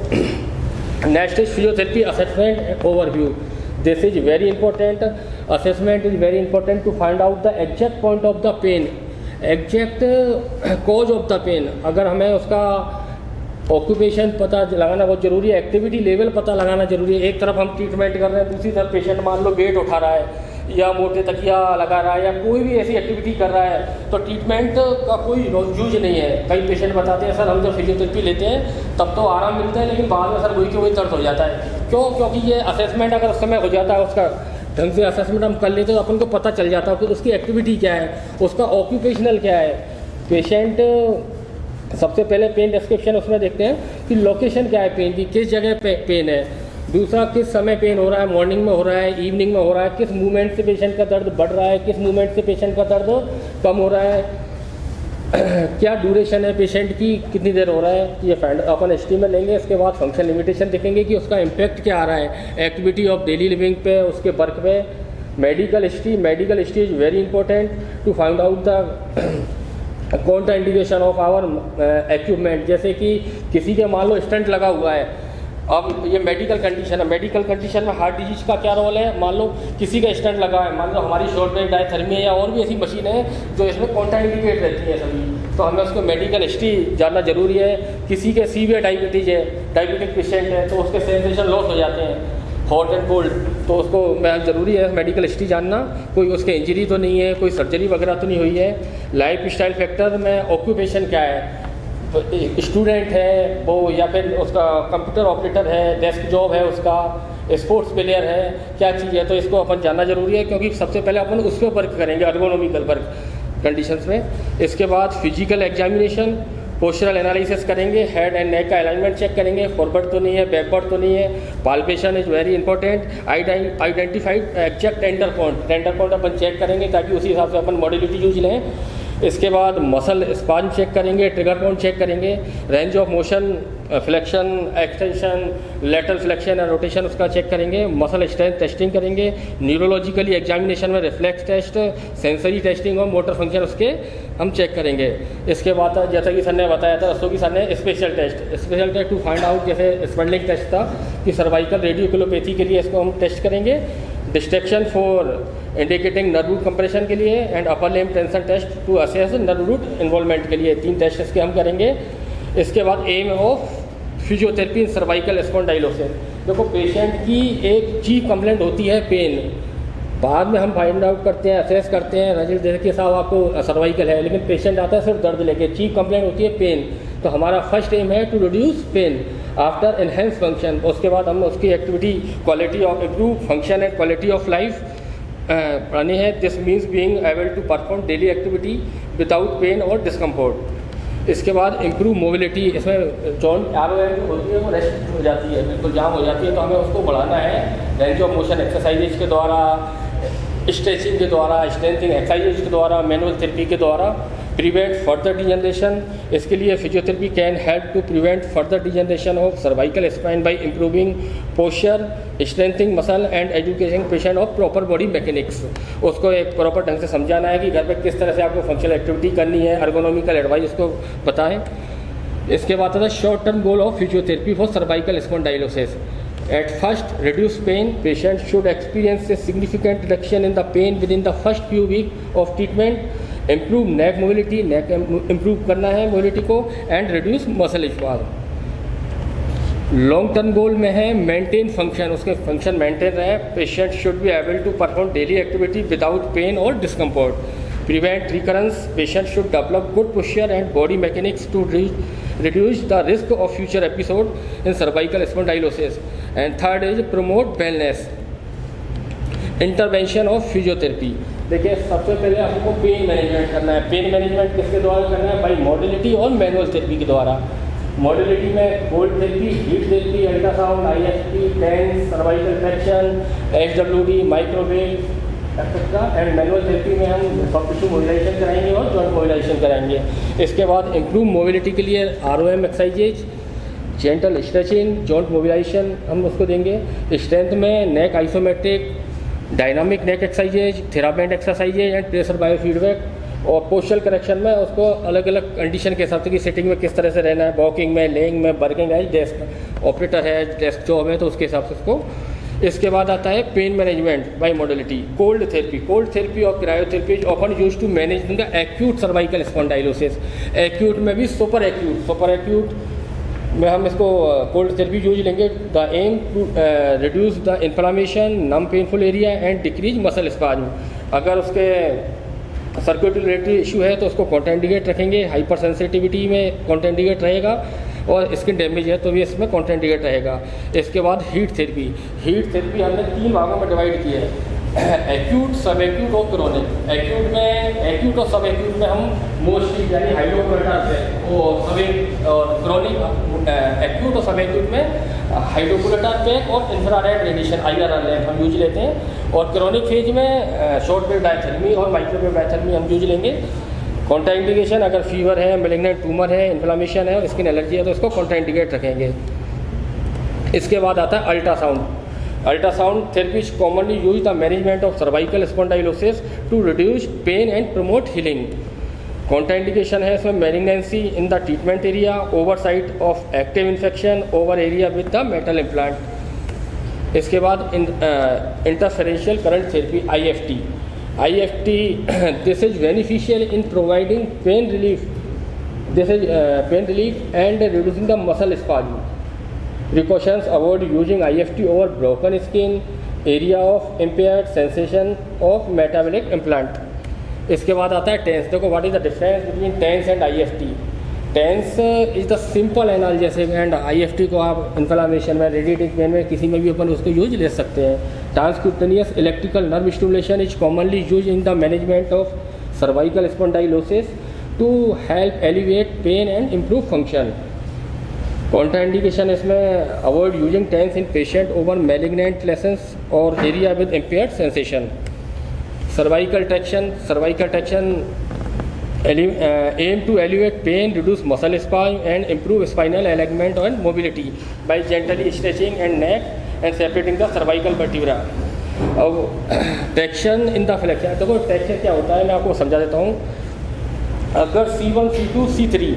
next is physiotherapy assessment and overview. This is very important. Assessment is very important to find out the exact point of the pain, exact cause of the pain. अगर हमें उसका occupation पता लगाना बहुत ज़रूरी है, activity level पता लगाना ज़रूरी है. एक तरफ हम ट्रीटमेंट कर रहे हैं, दूसरी तरफ पेशेंट मान लो वेट उठा रहा है या मोटे तकिया लगा रहा है या कोई भी ऐसी एक्टिविटी कर रहा है, तो ट्रीटमेंट का कोई यूज नहीं है. कई पेशेंट बताते हैं सर हम जब फिजियोथेरेपी लेते हैं तब तो आराम मिलता है, लेकिन बाद में सर वही के वही दर्द हो जाता है. क्यों? क्योंकि ये असेसमेंट अगर उस समय हो जाता है, उसका ढंग से असेसमेंट हम कर लेते हैं तो अपन को पता चल जाता है कि उसकी एक्टिविटी क्या है, उसका ऑक्यूपेशनल क्या है. पेशेंट सबसे पहले पेन डिस्क्रिप्शन उसमें देखते हैं कि लोकेशन क्या है पेन की, किस जगह पे पेन है. दूसरा, किस समय पेन हो रहा है, मॉर्निंग में हो रहा है, इवनिंग में हो रहा है, किस मूवमेंट से पेशेंट का दर्द बढ़ रहा है, किस मूवमेंट से पेशेंट का दर्द कम हो रहा है, क्या ड्यूरेशन है पेशेंट की, कितनी देर हो रहा है. ये अपन एस में लेंगे. इसके बाद फंक्शन लिमिटेशन देखेंगे कि उसका इम्पैक्ट क्या आ रहा है एक्टिविटी ऑफ डेली लिविंग पे, उसके वर्क पे. Medical history is very important to find out the contra indication of our equipment. जैसे कि किसी के मान लो स्टंट लगा हुआ है, अब ये मेडिकल कंडीशन है. मेडिकल कंडीशन में हार्ट डिजीज का क्या रोल है. मान लो किसी का स्टंट लगा है, मान लो हमारी शॉर्ट वेव डायथर्मी है या और भी ऐसी मशीन है जो इसमें कॉन्ट्रा इंडिकेट रहती है सभी, तो हमें उसको मेडिकल हिस्ट्री जानना जरूरी है. किसी के सीवियर डायबिटीज है, डायबिटिक पेशेंट है, तो उसके सेंसेशन लॉस हो जाते हैं, हॉट एंड कोल्ड, तो उसको ज़रूरी है मेडिकल हिस्ट्री जानना. कोई उसके इंजरी तो नहीं है, कोई सर्जरी वगैरह तो नहीं हुई है. लाइफ स्टाइल फैक्टर में ऑक्यूपेशन क्या है, तो स्टूडेंट है वो या फिर उसका कंप्यूटर ऑपरेटर है, डेस्क जॉब है उसका, स्पोर्ट्स प्लेयर है, क्या चीज़ है, तो इसको अपन जानना ज़रूरी है. क्योंकि सबसे पहले अपन उस पर वर्क करेंगे अर्गोनॉमिकल वर्क कंडीशंस में. इसके बाद फिजिकल एग्जामिनेशन, पोस्चरल एनालिसिस करेंगे, हेड एंड नेक का अलाइनमेंट चेक करेंगे, फॉरवर्ड तो नहीं है, बैकवर्ड तो नहीं है. Palpation is very important. Identified exact tender point अपन चेक करेंगे ताकि उसी हिसाब से अपन मॉडलिटी यूज लें. इसके बाद मसल स्पान चेक करेंगे, ट्रिगर पॉइंट चेक करेंगे, range of motion flexion, extension, lateral flexion and rotation उसका चेक करेंगे, मसल स्ट्रेंथ टेस्टिंग करेंगे, न्यूरोलॉजिकली एग्जामिनेशन में रिफ्लेक्स टेस्ट, सेंसरी टेस्टिंग और मोटर फंक्शन उसके हम चेक करेंगे। इसके बाद जैसा कि सर ने बताया था, रस्तोगी सर ने special test to find out, जैसे स्पेंडलिंग टेस्ट था कि सर्वाइकल रेडियोक्यूलोपैथी के लिए इसको हम टेस्ट करेंगे, distraction for indicating nerve root compression के लिए and upper limb tension test to assess nerve root involvement के लिए 3 टेस्ट इसके हम करेंगे। इसके बाद aim of physiotherapy in cervical spondylosis. देखो पेशेंट की एक चीफ कंप्लेंट होती है पेन, बाद में हम फाइंड आउट करते हैं, असेस करते हैं, रिजल्ट जैसे कि साहब आपको सर्वाइकल है, लेकिन पेशेंट आता है सिर्फ दर्द लेके, चीफ कंप्लेंट होती है पेन। तो हमारा फर्स्ट एम है to reduce pain after enhance function. उसके बाद हम उसकी activity quality of improve function and quality of life पढ़ानी है। This means being able to perform daily activity without pain और डिस्कम्फर्ट। इसके बाद इम्प्रूव मोबिलिटी, इसमें जॉइंट ROM होती है वो रेस्ट हो जाती है, बिल्कुल जाम हो जाती है, तो हमें उसको बढ़ाना है रेंज ऑफ मोशन एक्सरसाइजेज के द्वारा, स्ट्रेचिंग के द्वारा, स्ट्रेंथिंग एक्सरसाइजेज के द्वारा, मैनुअल थेरेपी के द्वारा। प्रिवेंट फर्दर डिजनरेशन, इसके लिए physiotherapy can help to prevent further degeneration of cervical spine by improving posture, strengthening muscle and education patient of proper body mechanics. उसको एक प्रॉपर ढंग से समझाना है कि घर पे किस तरह से आपको फंक्शनल एक्टिविटी करनी है, अर्गोनॉमिकल एडवाइस उसको बताएं। इसके बाद आता है short term goal of physiotherapy for cervical spondylosis. At first, reduce pain. Patient should experience a significant reduction in the pain within the first few weeks of treatment. Improve neck mobility, neck improve करना है mobility को, and reduce muscle spasm. Long term goal में है maintain function, उसके function maintain रहे। Patient should be able to perform daily activity without pain और discomfort. Prevent recurrence, patient should develop good posture and body mechanics to reduce the risk of future episode in cervical spondylosis. And third is promote wellness. Intervention of physiotherapy. देखिए सबसे पहले आपको pain management करना है। Pain management किसके द्वारा करना है? बाई मॉडलिटी और मैनुअल थेरेपी के द्वारा। मॉडलिटी में cold therapy, heat therapy, ultrasound, IST, TENS, cervical traction, SWD, microwave etcetera. And manual therapy में हम सॉफ्ट टिश्यू मोबिलाइजेशन कराएंगे और जॉइंट मोबिलाइजेशन कराएंगे। इसके बाद इम्प्रूव मोबिलिटी के लिए ROM exercises, gentle stretching, joint mobilization हम उसको देंगे। स्ट्रेंथ में neck isometric, dynamic neck exercises, therapeutic exercises and pressure biofeedback. और पोस्चरल करेक्शन में उसको अलग अलग कंडीशन के हिसाब से कि सिटिंग में किस तरह से रहना है, वॉकिंग में, लेइंग में, वर्किंग है, डेस्क ऑपरेटर है, डेस्क जॉब है, तो उसके हिसाब से उसको। इसके बाद आता है pain management by modality. Cold therapy और cryotherapy often use to manage the acute cervical spondylosis. Acute में भी सुपर एक्यूट में हम इसको कोल्ड थेरेपी यूज लेंगे। The aim to reduce the inflammation, numb painful area and decrease muscle spasm. अगर उसके circulatory issue है तो उसको कॉन्ट्राइंडिकेट रखेंगे। हाइपर सेंसिटिविटी में कॉन्ट्राइंडिकेट रहेगा और स्किन डैमेज है तो भी इसमें कॉन्ट्राइंडिकेट रहेगा। इसके बाद हीट थेरेपी हमने 3 भागों में डिवाइड की है, एक्यूट, सब एक्यूट और क्रोनिक। एक्यूट और सब एक्यूट में हम मोस्टली यानी हाइड्रोक्लोराइड पे और क्रोनिक एक्यूट और सब एक्यूट में हाइड्रोक्लोराइड पैक और इंफ्रारेड रेडिएशन IRR लैंप हम यूज लेते हैं। और क्रोनिक फेज में शॉर्ट वेव डायथर्मी और माइक्रोवेव डायथर्मी हम यूज लेंगे। कॉन्ट्राइंडिकेशन अगर फीवर है, मेलिग्नेंट ट्यूमर है, इन्फ्लामेशन है और स्किन एलर्जी है तो उसको कॉन्ट्राइंडिकेट रखेंगे। इसके बाद आता है ultrasound therapy is commonly use the management of cervical spondylosis to reduce pain and promote healing. Contraindication है इसमें malignancy in the treatment area, oversight of active infection over area with the metal implant. इसके बाद interferential current therapy IFT this is beneficial in providing pain relief. This is pain relief and reducing the muscle spasm. Precautions: avoid using IFT over broken skin, area of impaired sensation of metabolic implant. इसके बाद आता है TENS. देखो what is the difference between TENS and IFT। TENS is the simple analgesic and IFT को आप inflammation में, radiating pain में, किसी में भी अपन उसको यूज ले सकते हैं। Transcutaneous electrical nerve stimulation is commonly use in the management of cervical spondylosis to help alleviate pain and improve function. Contraindication इसमें avoid using TENS in patient over malignant lesions और area with impaired sensation. Cervical traction aim to alleviate pain, reduce muscle spasm and improve spinal alignment and mobility by gently stretching and neck and separating the cervical vertebra. अब traction in the flexion, देखो traction क्या होता है मैं आपको समझा देता हूँ. अगर C1, C2, C3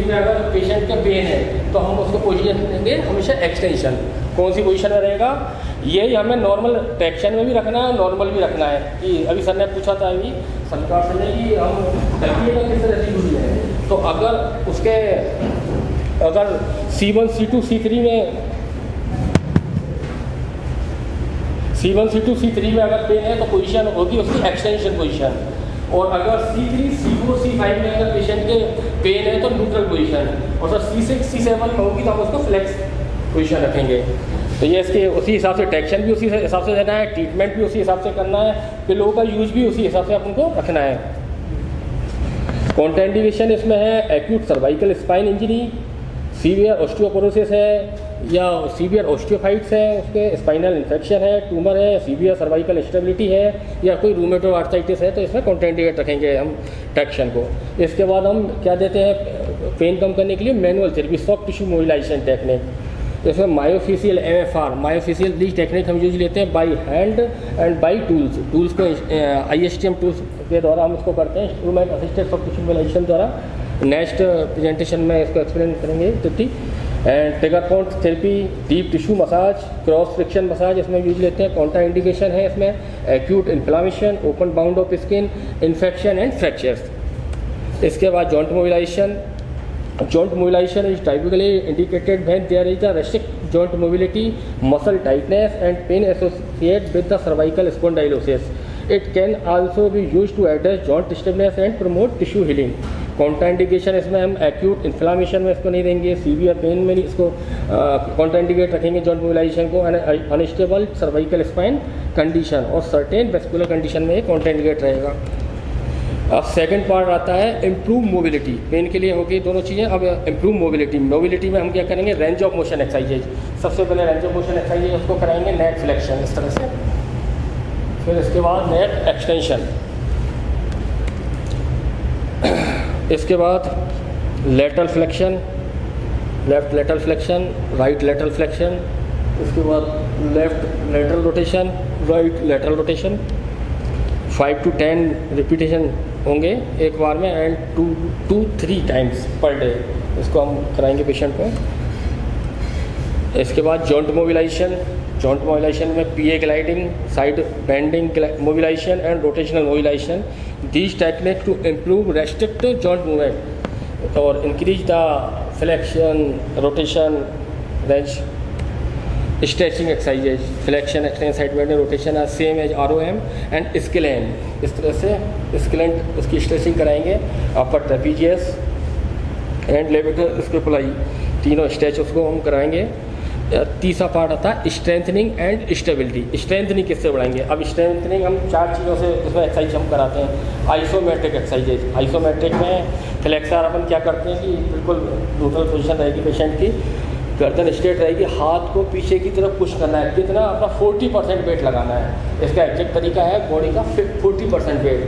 में अगर पेशेंट का पेन है तो हम उसको पोजीशन देंगे हमेशा एक्सटेंशन. कौन सी पोजीशन में रहेगा, यही हमें नॉर्मल ट्रैक्शन में भी रखना है, नॉर्मल भी रखना है. कि अभी सर ने पूछा था अभी सरकार से कि हम तकिए किस तरह से यूज है, तो अगर उसके अगर C1, C2, C3 में अगर पेन है तो पोजीशन होगी उसकी एक्सटेंशन पोजीशन. और अगर C3, C4, C5 में अगर पेशेंट के पेन है तो न्यूट्रल पोजीशन. और सर C6, C7 में होगी तो हम उसको फ्लेक्स पोजीशन रखेंगे. तो ये इसके उसी हिसाब से ट्रैक्शन भी उसी हिसाब से देना है, ट्रीटमेंट भी उसी हिसाब से करना है, पिलो का यूज भी उसी हिसाब से अपन को रखना है. कॉन्ट्राइंडिकेशन इसमें है acute cervical spine injury, severe osteoporosis है या सीवियर ऑस्टियोफाइट्स है, उसके स्पाइनल इन्फेक्शन है, ट्यूमर है, सीवियर सर्वाइकल इंस्टेबिलिटी है या कोई रूमेटोइड आर्थराइटिस है, तो इसमें कॉन्ट्राइंडिकेट रखेंगे हम ट्रैक्शन को. इसके बाद हम क्या देते हैं पेन कम करने के लिए manual therapy, soft tissue mobilization technique. तो इसमें myofascial MFR, myofascial the technique हम यूज लेते हैं by hand and by tools को ISTM टूल्स के द्वारा हम इसको करते हैं, instrument assisted soft tissue mobilization द्वारा. नेक्स्ट प्रेजेंटेशन में इसको एक्सप्लेन करेंगे. And trigger point therapy, deep tissue massage, cross friction massage इसमें यूज लेते हैं. कॉन्ट्रा इंडिकेशन है इसमें acute inflammation, open wound of skin, infection and fractures. इसके बाद joint mobilization. Joint mobilization is typically indicated when there is a restrict joint mobility, muscle tightness and pain associated with the cervical spondylosis. It can also be used to address joint stiffness and promote tissue healing. Contraindication इसमें हम acute inflammation में इसको नहीं देंगे, severe pain में नहीं इसको contraindicate रखेंगे जॉइंट मोबिलाइजेशन को. अनस्टेबल सर्वाइकल स्पाइन कंडीशन और सर्टेन वेस्कुलर कंडीशन में ये कॉन्ट्राइंडिकेट रहेगा. अब सेकंड पार्ट आता है इम्प्रूव मोबिलिटी. पेन के लिए होगी दोनों चीज़ें. अब इम्प्रूव मोबिलिटी में हम क्या करेंगे, रेंज ऑफ मोशन एक्सरसाइजेज. सबसे पहले रेंज ऑफ मोशन एक्सरसाइजेज उसको कराएंगे नेक फ्लेक्शन इस तरह से, फिर इसके बाद नेक एक्सटेंशन, इसके बाद lateral flexion, left lateral flexion, right lateral flexion, इसके बाद left lateral rotation, right lateral rotation. 5 to 10 repetition होंगे एक बार में and 2 to 3 times per day इसको हम कराएंगे पेशेंट को. इसके बाद जॉइंट मोबिलाइजेशन में PA gliding, side bending mobilization and rotational mobilization. These technique to improve restrict joint movement और increase the flexion, rotation, range. Stretching exercises, flexion, extension, side bending, rotation are same as ROM and scalene. इस तरह से scalene उसकी stretching कराएंगे. Upper trapezius and levator scapulae तीनों stretch उसको हम कराएंगे. तीसरा पार्ट आता है स्ट्रेंथनिंग एंड स्टेबिलिटी. स्ट्रेंथनिंग किससे बढ़ाएंगे, अब स्ट्रेंथनिंग हम 4 चीज़ों से इसमें एक्सरसाइज हम कराते हैं. आइसोमेट्रिक एक्सरसाइजेज, आइसोमेट्रिक में फ्लेक्सर अपन क्या करते हैं कि बिल्कुल न्यूट्रल पोजीशन रहेगी पेशेंट की, गर्दन स्ट्रेट रहेगी, हाथ को पीछे की तरफ पुश करना है. कितना, अपना 40% वेट लगाना है. इसका एग्जैक्ट तरीका है बॉडी का 40% वेट.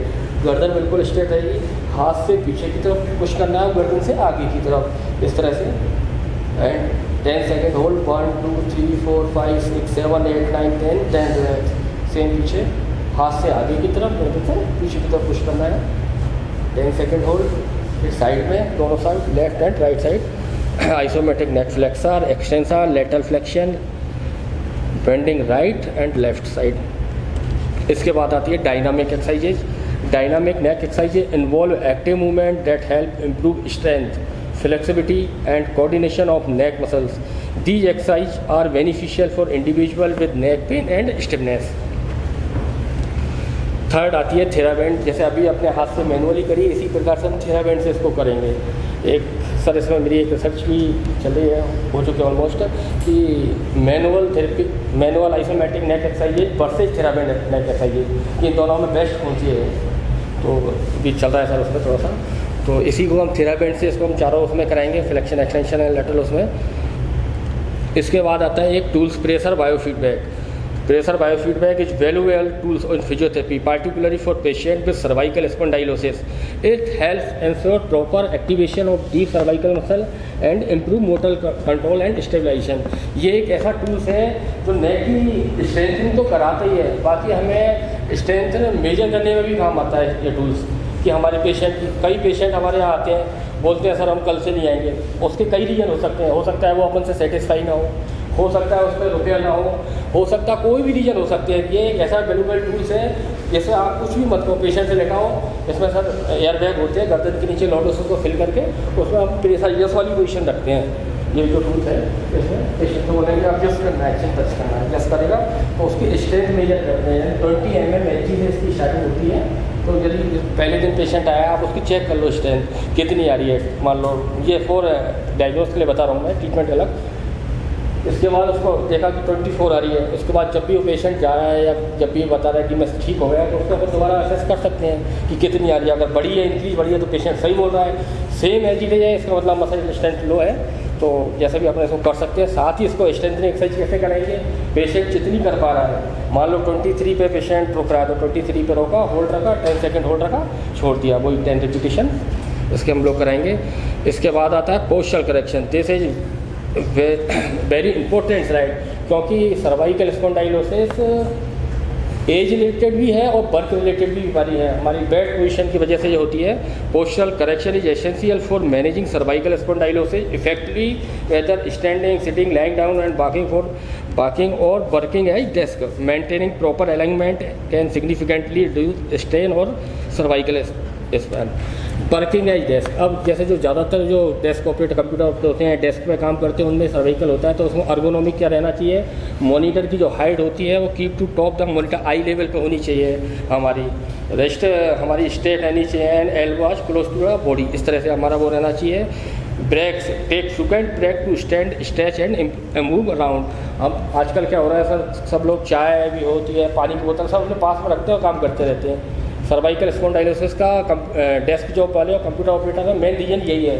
गर्दन बिल्कुल स्ट्रेट रहेगी, हाथ से पीछे की तरफ पुश करना है, गर्दन से आगे की तरफ इस तरह से. And 10 second hold. 1 2 3 4 5 6 7 8 9 10 10 सेम पीछे, हाथ से आगे की तरफ, गर्दन से पीछे की तरफ पुश करना है. 10 सेकेंड होल्ड. फिर साइड में दोनों side, left and right side. Isometric neck flexor, extensor, lateral flexion, bending right and left side. इसके बाद आती है dynamic exercises. Dynamic neck exercises involve active movement that help improve strength, flexibility and coordination of neck muscles. These exercise are beneficial for individual with neck pain and stiffness. Third आती है TheraBand. जैसे अभी अपने हाथ से manually करिए, इसी प्रकार से हम थेराबैंड से इसको करेंगे. एक सर इसमें मेरी एक रिसर्च भी चल रही है, हो चुकी है ऑलमोस्ट, कि मैनुअल थेरेपी, मैनुअल आइसोमेट्रिक नेक एक्सरसाइजेज वर्सेज थेराबैंड नेक एक्सरसाइजेज, इन दोनों में बेस्ट कौन सी है, तो भी चल रहा है सर उसमें थोड़ा सा. तो इसी को हम थेराबैंड से इसको हम चारों उसमें कराएंगे, फ्लेक्शन, एक्सटेंशन एंड लेटरल उसमें. इसके बाद आता है एक tools pressure biofeedback. Pressure biofeedback is valuable tools in physiotherapy, particularly for patients with cervical spondylosis. It helps ensure proper activation of deep cervical muscle and improve motor control and stabilization. ये एक ऐसा tools है जो नेक की strengthening तो कराता ही है, बाकी हमें स्ट्रेंथ मेजर करने में भी काम आता है ये टूल्स। कि हमारे कई पेशेंट हमारे यहाँ आते हैं, बोलते हैं सर हम कल से नहीं आएंगे। उसके कई रीज़न हो सकता है वो अपन से सेटिस्फाई ना हो सकता है उस पर रुपया ना हो सकता है कोई भी रीज़न हो सकते हैं। ये एक ऐसा वेल्यूबल टूल्स है जैसे आप कुछ भी मत को पेशेंट से लेकर आओ, इसमें सर एयर बैग होते हैं गर्दन के नीचे लॉर्डोसिस को फिल करके उसमें हम प्रेशर यस वाली पोजिशन रखते हैं। ये जो टूल्स है इसमें पेशेंट को बोलेंगे आप जस्ट करना है, एक्शन टच करना है, जस्ट करेगा तो उसकी स्ट्रेंथ मेजर करते हैं। 20 mm HG से इसकी स्टार्टिंग होती है। तो यदि पहले दिन पेशेंट आया आप उसकी चेक कर लो स्ट्रेंथ कितनी आ रही है, मान लो ये फॉर डायग्नोस के लिए बता रहा हूँ मैं, ट्रीटमेंट अलग। इसके बाद उसको देखा कि 24 आ रही है, उसके बाद जब भी वो पेशेंट जा रहा है या जब भी बता रहा है कि मैं ठीक हो गया तो उसको अपन दोबारा असेस कर सकते हैं कि कितनी आ रही है। अगर बड़ी है इंक्रीज बढ़ी है तो पेशेंट सही बोल रहा है, सेम एज ले जाए इसका मतलब मसल स्ट्रेंथ लो है, तो जैसे भी अपने इसको कर सकते हैं। साथ ही इसको स्ट्रेंथनिंग एक्सरसाइज कैसे कराएंगे, पेशेंट जितनी कर पा रहा है, मान लो 23 पे पेशेंट रुक रहा है तो 23 पे रोका, होल्ड रखा, 10 सेकेंड होल्ड रखा, छोड़ दिया, वही 10 रिपीटिशन इसके हम लोग कराएंगे। इसके बाद आता है postural correction. This is very important slide, क्योंकि सर्वाइकल स्पॉन्डाइलोसिस एज रिलेटेड भी है और वर्क रिलेटेड भी बीमारी है। हमारी बेड पोजीशन की वजह से ये होती है। Postural correction is essential for managing cervical spondylosis effectively whether standing, sitting, lying down and walking और working at desk. Maintaining proper alignment can significantly reduce strain और cervical spine. Working at desk, अब जैसे जो ज़्यादातर जो desk operator computer operator होते हैं, desk पे काम करते हैं, उनमें सर्वाइकल होता है, तो उसमें अर्गोनॉमिक क्या रहना चाहिए, मॉनिटर की जो हाइट होती है वो keep to top the monitor eye level पे होनी चाहिए। हमारी रेस्ट हमारी स्ट्रेट रहनी चाहिए and elbows close to the body, इस तरह से हमारा वो रहना चाहिए। Breaks take frequent break to stand stretch and move around. अब आजकल क्या हो रहा है सर, सब लोग चाय भी होती है, पानी की बोतल सब अपने पास में रखते हैं और काम करते रहते हैं। सर्वाइकल स्पॉन्डाइलोसिस का डेस्क जॉब वाले और कंप्यूटर ऑपरेटर का मेन रीजन यही है।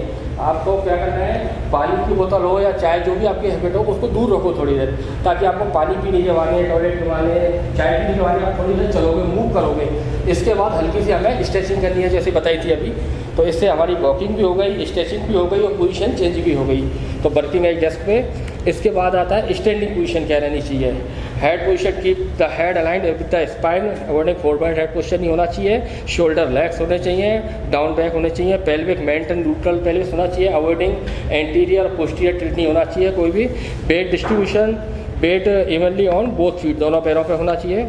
आपको क्या करना है, पानी की बोतल हो या चाय जो भी आपकी हैबिट हो उसको दूर रखो थोड़ी देर, ताकि आपको पानी पी नहीं जवाने, टॉयलेट जवाने, चाय पी नहीं जवाने, आप थोड़ी देर चलोगे, मूव करोगे। इसके बाद हल्की सी हमें स्ट्रेचिंग करनी है जैसे बताई थी अभी, तो इससे हमारी वॉकिंग भी हो गई, स्ट्रेचिंग भी हो गई और पोजीशन चेंज भी हो गई। तो वर्किंग एज डेस्क पे। इसके बाद आता है स्टैंडिंग पोजीशन क्या रहनी चाहिए। Head position keep the head aligned with the spine, avoiding forward head position नहीं होना चाहिए। शोल्डर रिलैक्स होने चाहिए, डाउन बैक होने चाहिए, पेल्विक मेंटेन न्यूट्रल पेल्विस होना चाहिए, अवॉइडिंग एंटीरियर पोस्टीरियर टिल्ट नहीं होना चाहिए कोई भी। Weight distribution, weight evenly on both feet, दोनों पैरों पे होना चाहिए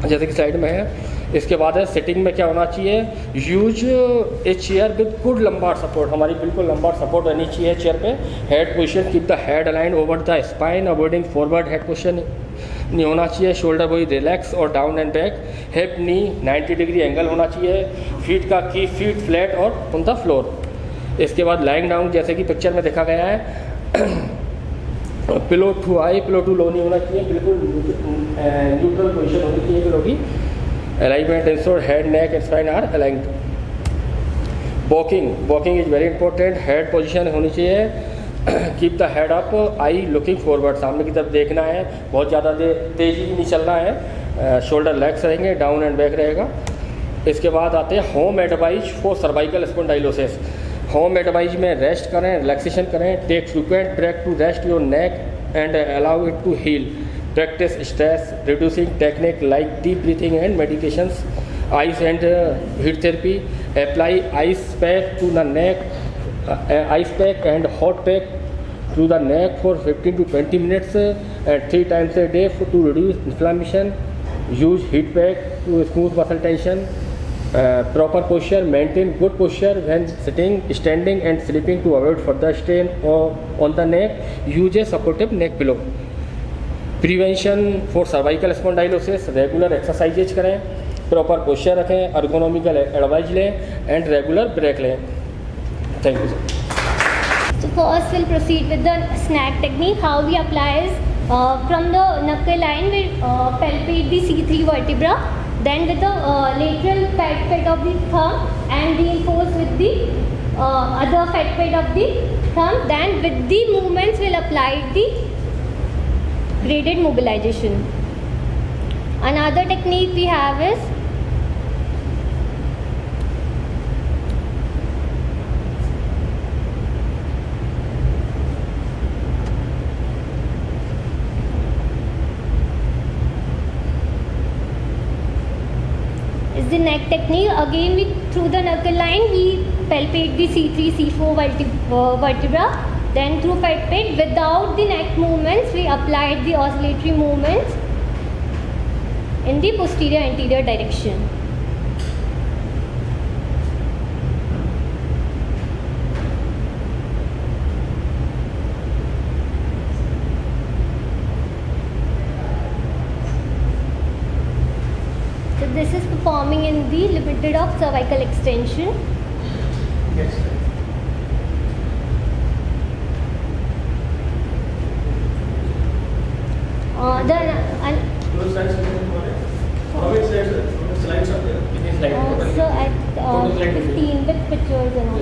जैसे कि साइड में है। इसके बाद है सिटिंग में क्या होना चाहिए, use a chair with good lumbar support, हमारी बिल्कुल लंबार सपोर्ट रहनी चाहिए चेयर पे। Head position keep the head align over the spine, avoiding forward head position नहीं होना चाहिए। शोल्डर वही रिलैक्स और down and back. Hip knee 90 degree angle होना चाहिए। फीट का की फीट फ्लैट और ऑन द फ्लोर। इसके बाद लाइंग डाउन जैसे कि पिक्चर में देखा गया है, pillow too high pillow too low नहीं होना चाहिए, बिल्कुल न्यूट्रल पोजीशन होनी चाहिए पिलो की। Alignment ensure head neck and spine are aligned. Walking is very important. Head position होनी चाहिए, keep the head up, eye looking forward, सामने की तरफ देखना है, बहुत ज़्यादा तेज़ी नहीं चलना है। शोल्डर रिलैक्स रहेंगे, डाउन एंड बैक रहेगा। इसके बाद आते हैं home advice for cervical spondylosis. Home advice में रेस्ट करें, रिलैक्सेशन करें, take frequent break to rest your neck and allow it to heal. Practice stress reducing technique like deep breathing and meditations. Ice and heat therapy. Apply ice pack to the neck, ice pack and hot pack to the neck for 15 to 20 minutes and 3 times a day to reduce inflammation. Use heat pack to smooth muscle tension. Proper posture, maintain good posture when sitting, standing and sleeping to avoid further strain on the neck. Use a supportive neck pillow. Prevention for cervical spondylosis, regular exercises करें, proper posture रखें, अर्गोनॉमिकल advise लें and regular break लें। Thank you sir. So first we'll proceed with the snap technique. How we apply is from the knuckle line we'll palpate the C3 vertebra, then with the lateral fat pad of the thumb and reinforce with the other fat pad of the thumb. Then with the movements we'll apply the graded mobilization. Another technique we have is the neck technique. Again, through the knuckle line, we palpate the C3, C4 vertebra. Then through palpate, without the neck movements, we applied the oscillatory movements in the posterior anterior direction. So this is performing in the limited of cervical extension. Yes. Those slides how many slides are there? How many slides are there? Kiतने slide total? So at Total slide 15 with pictures and all.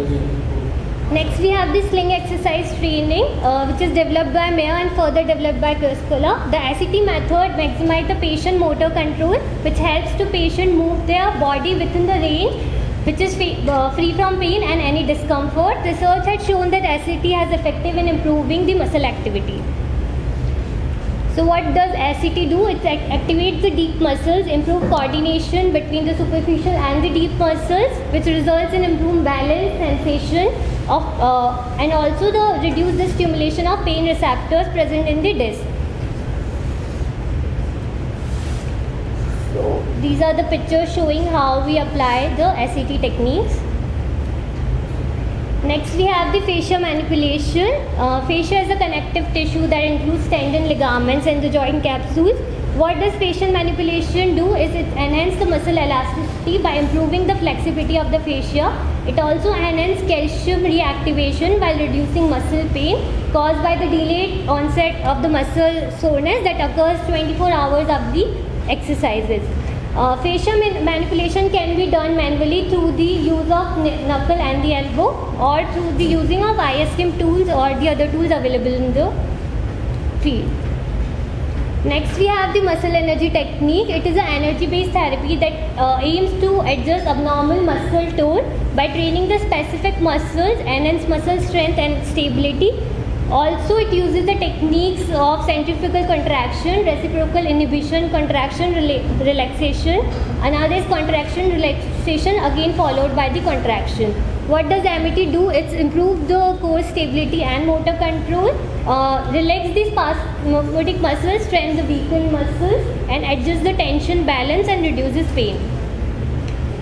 Next we have the sling exercise training, which is developed by Mayer and further developed by Crisculla. The SET method maximizes the patient motor control, which helps the patient move their body within the range, which is free from pain and any discomfort. Research has shown that SET has effective in improving the muscle activity. So what does SET do? It activates the deep muscles, improve coordination between the superficial and the deep muscles, which results in improved balance, sensation of, and also reduce the stimulation of pain receptors present in the disc. So these are the pictures showing how we apply the SET techniques. Next we have the fascia manipulation. Fascia is a connective tissue that includes tendon, ligaments and the joint capsules. What does fascial manipulation do is it enhances the muscle elasticity by improving the flexibility of the fascia. It also enhances calcium reactivation while reducing muscle pain caused by the delayed onset of the muscle soreness that occurs 24 hours of the exercises. Fascia manipulation can be done manually through the use of knuckle and the elbow, or through the using of ISM tools or the other tools available in the field. Next we have the muscle energy technique. It is an energy based therapy that aims to adjust abnormal muscle tone by training the specific muscles, enhance muscle strength and stability. Also, it uses the techniques of centrifugal contraction, reciprocal inhibition, contraction, relaxation. Another is contraction, relaxation, again followed by the contraction. What does MET do? It's improve the core stability and motor control, relax the spasmodic muscles, strengthen the weakened muscles, and adjust the tension balance and reduces pain.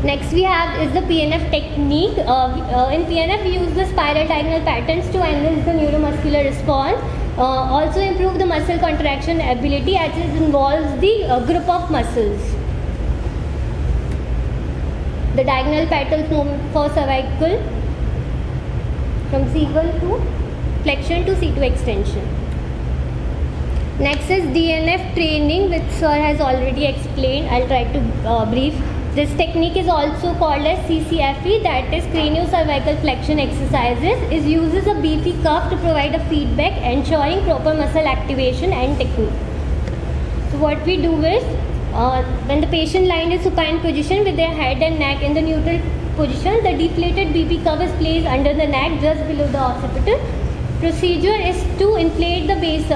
Next we have is the PNF technique. In PNF we use the spiral diagonal patterns to enhance the neuromuscular response. Also improve the muscle contraction ability as it involves the group of muscles. The diagonal patterns movement for cervical from C1 to flexion to C2 extension. Next is DNF training, which sir has already explained. I'll try to brief. This technique is also called as CCFE, that is craniocervical flexion exercises. It uses a beefy cuff to provide a feedback, ensuring proper muscle activation and technique. So what we do is, when the patient lying in supine position with their head and neck in the neutral position, the deflated beefy cuff is placed under the neck just below the occipital. Procedure is to inflate the base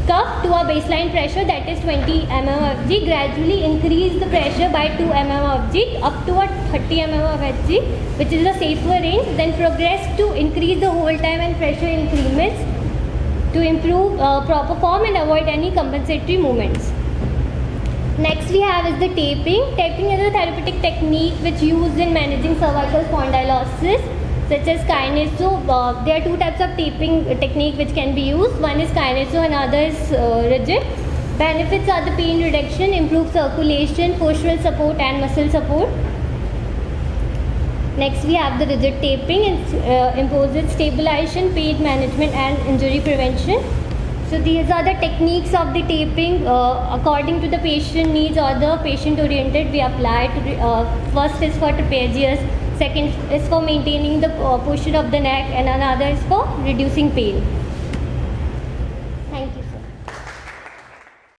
cuff to a baseline pressure that is 20 mmHg, gradually increase the pressure by 2 mmHg up to a 30 mmHg, which is a safer range, then progress to increase the hold time and pressure increments to improve proper form and avoid any compensatory movements. Next we have is the taping. Taping is a therapeutic technique which used in managing cervical spondylosis, such as kineso. There are two types of taping technique which can be used. One is kineso, another is rigid. Benefits are the pain reduction, improved circulation, postural support and muscle support. Next we have the rigid taping. It imposes stabilization, pain management and injury prevention. So these are the techniques of the taping according to the patient needs or the patient oriented. We apply to first is for trapezius, second is for maintaining the posture of the neck, and another is for reducing pain.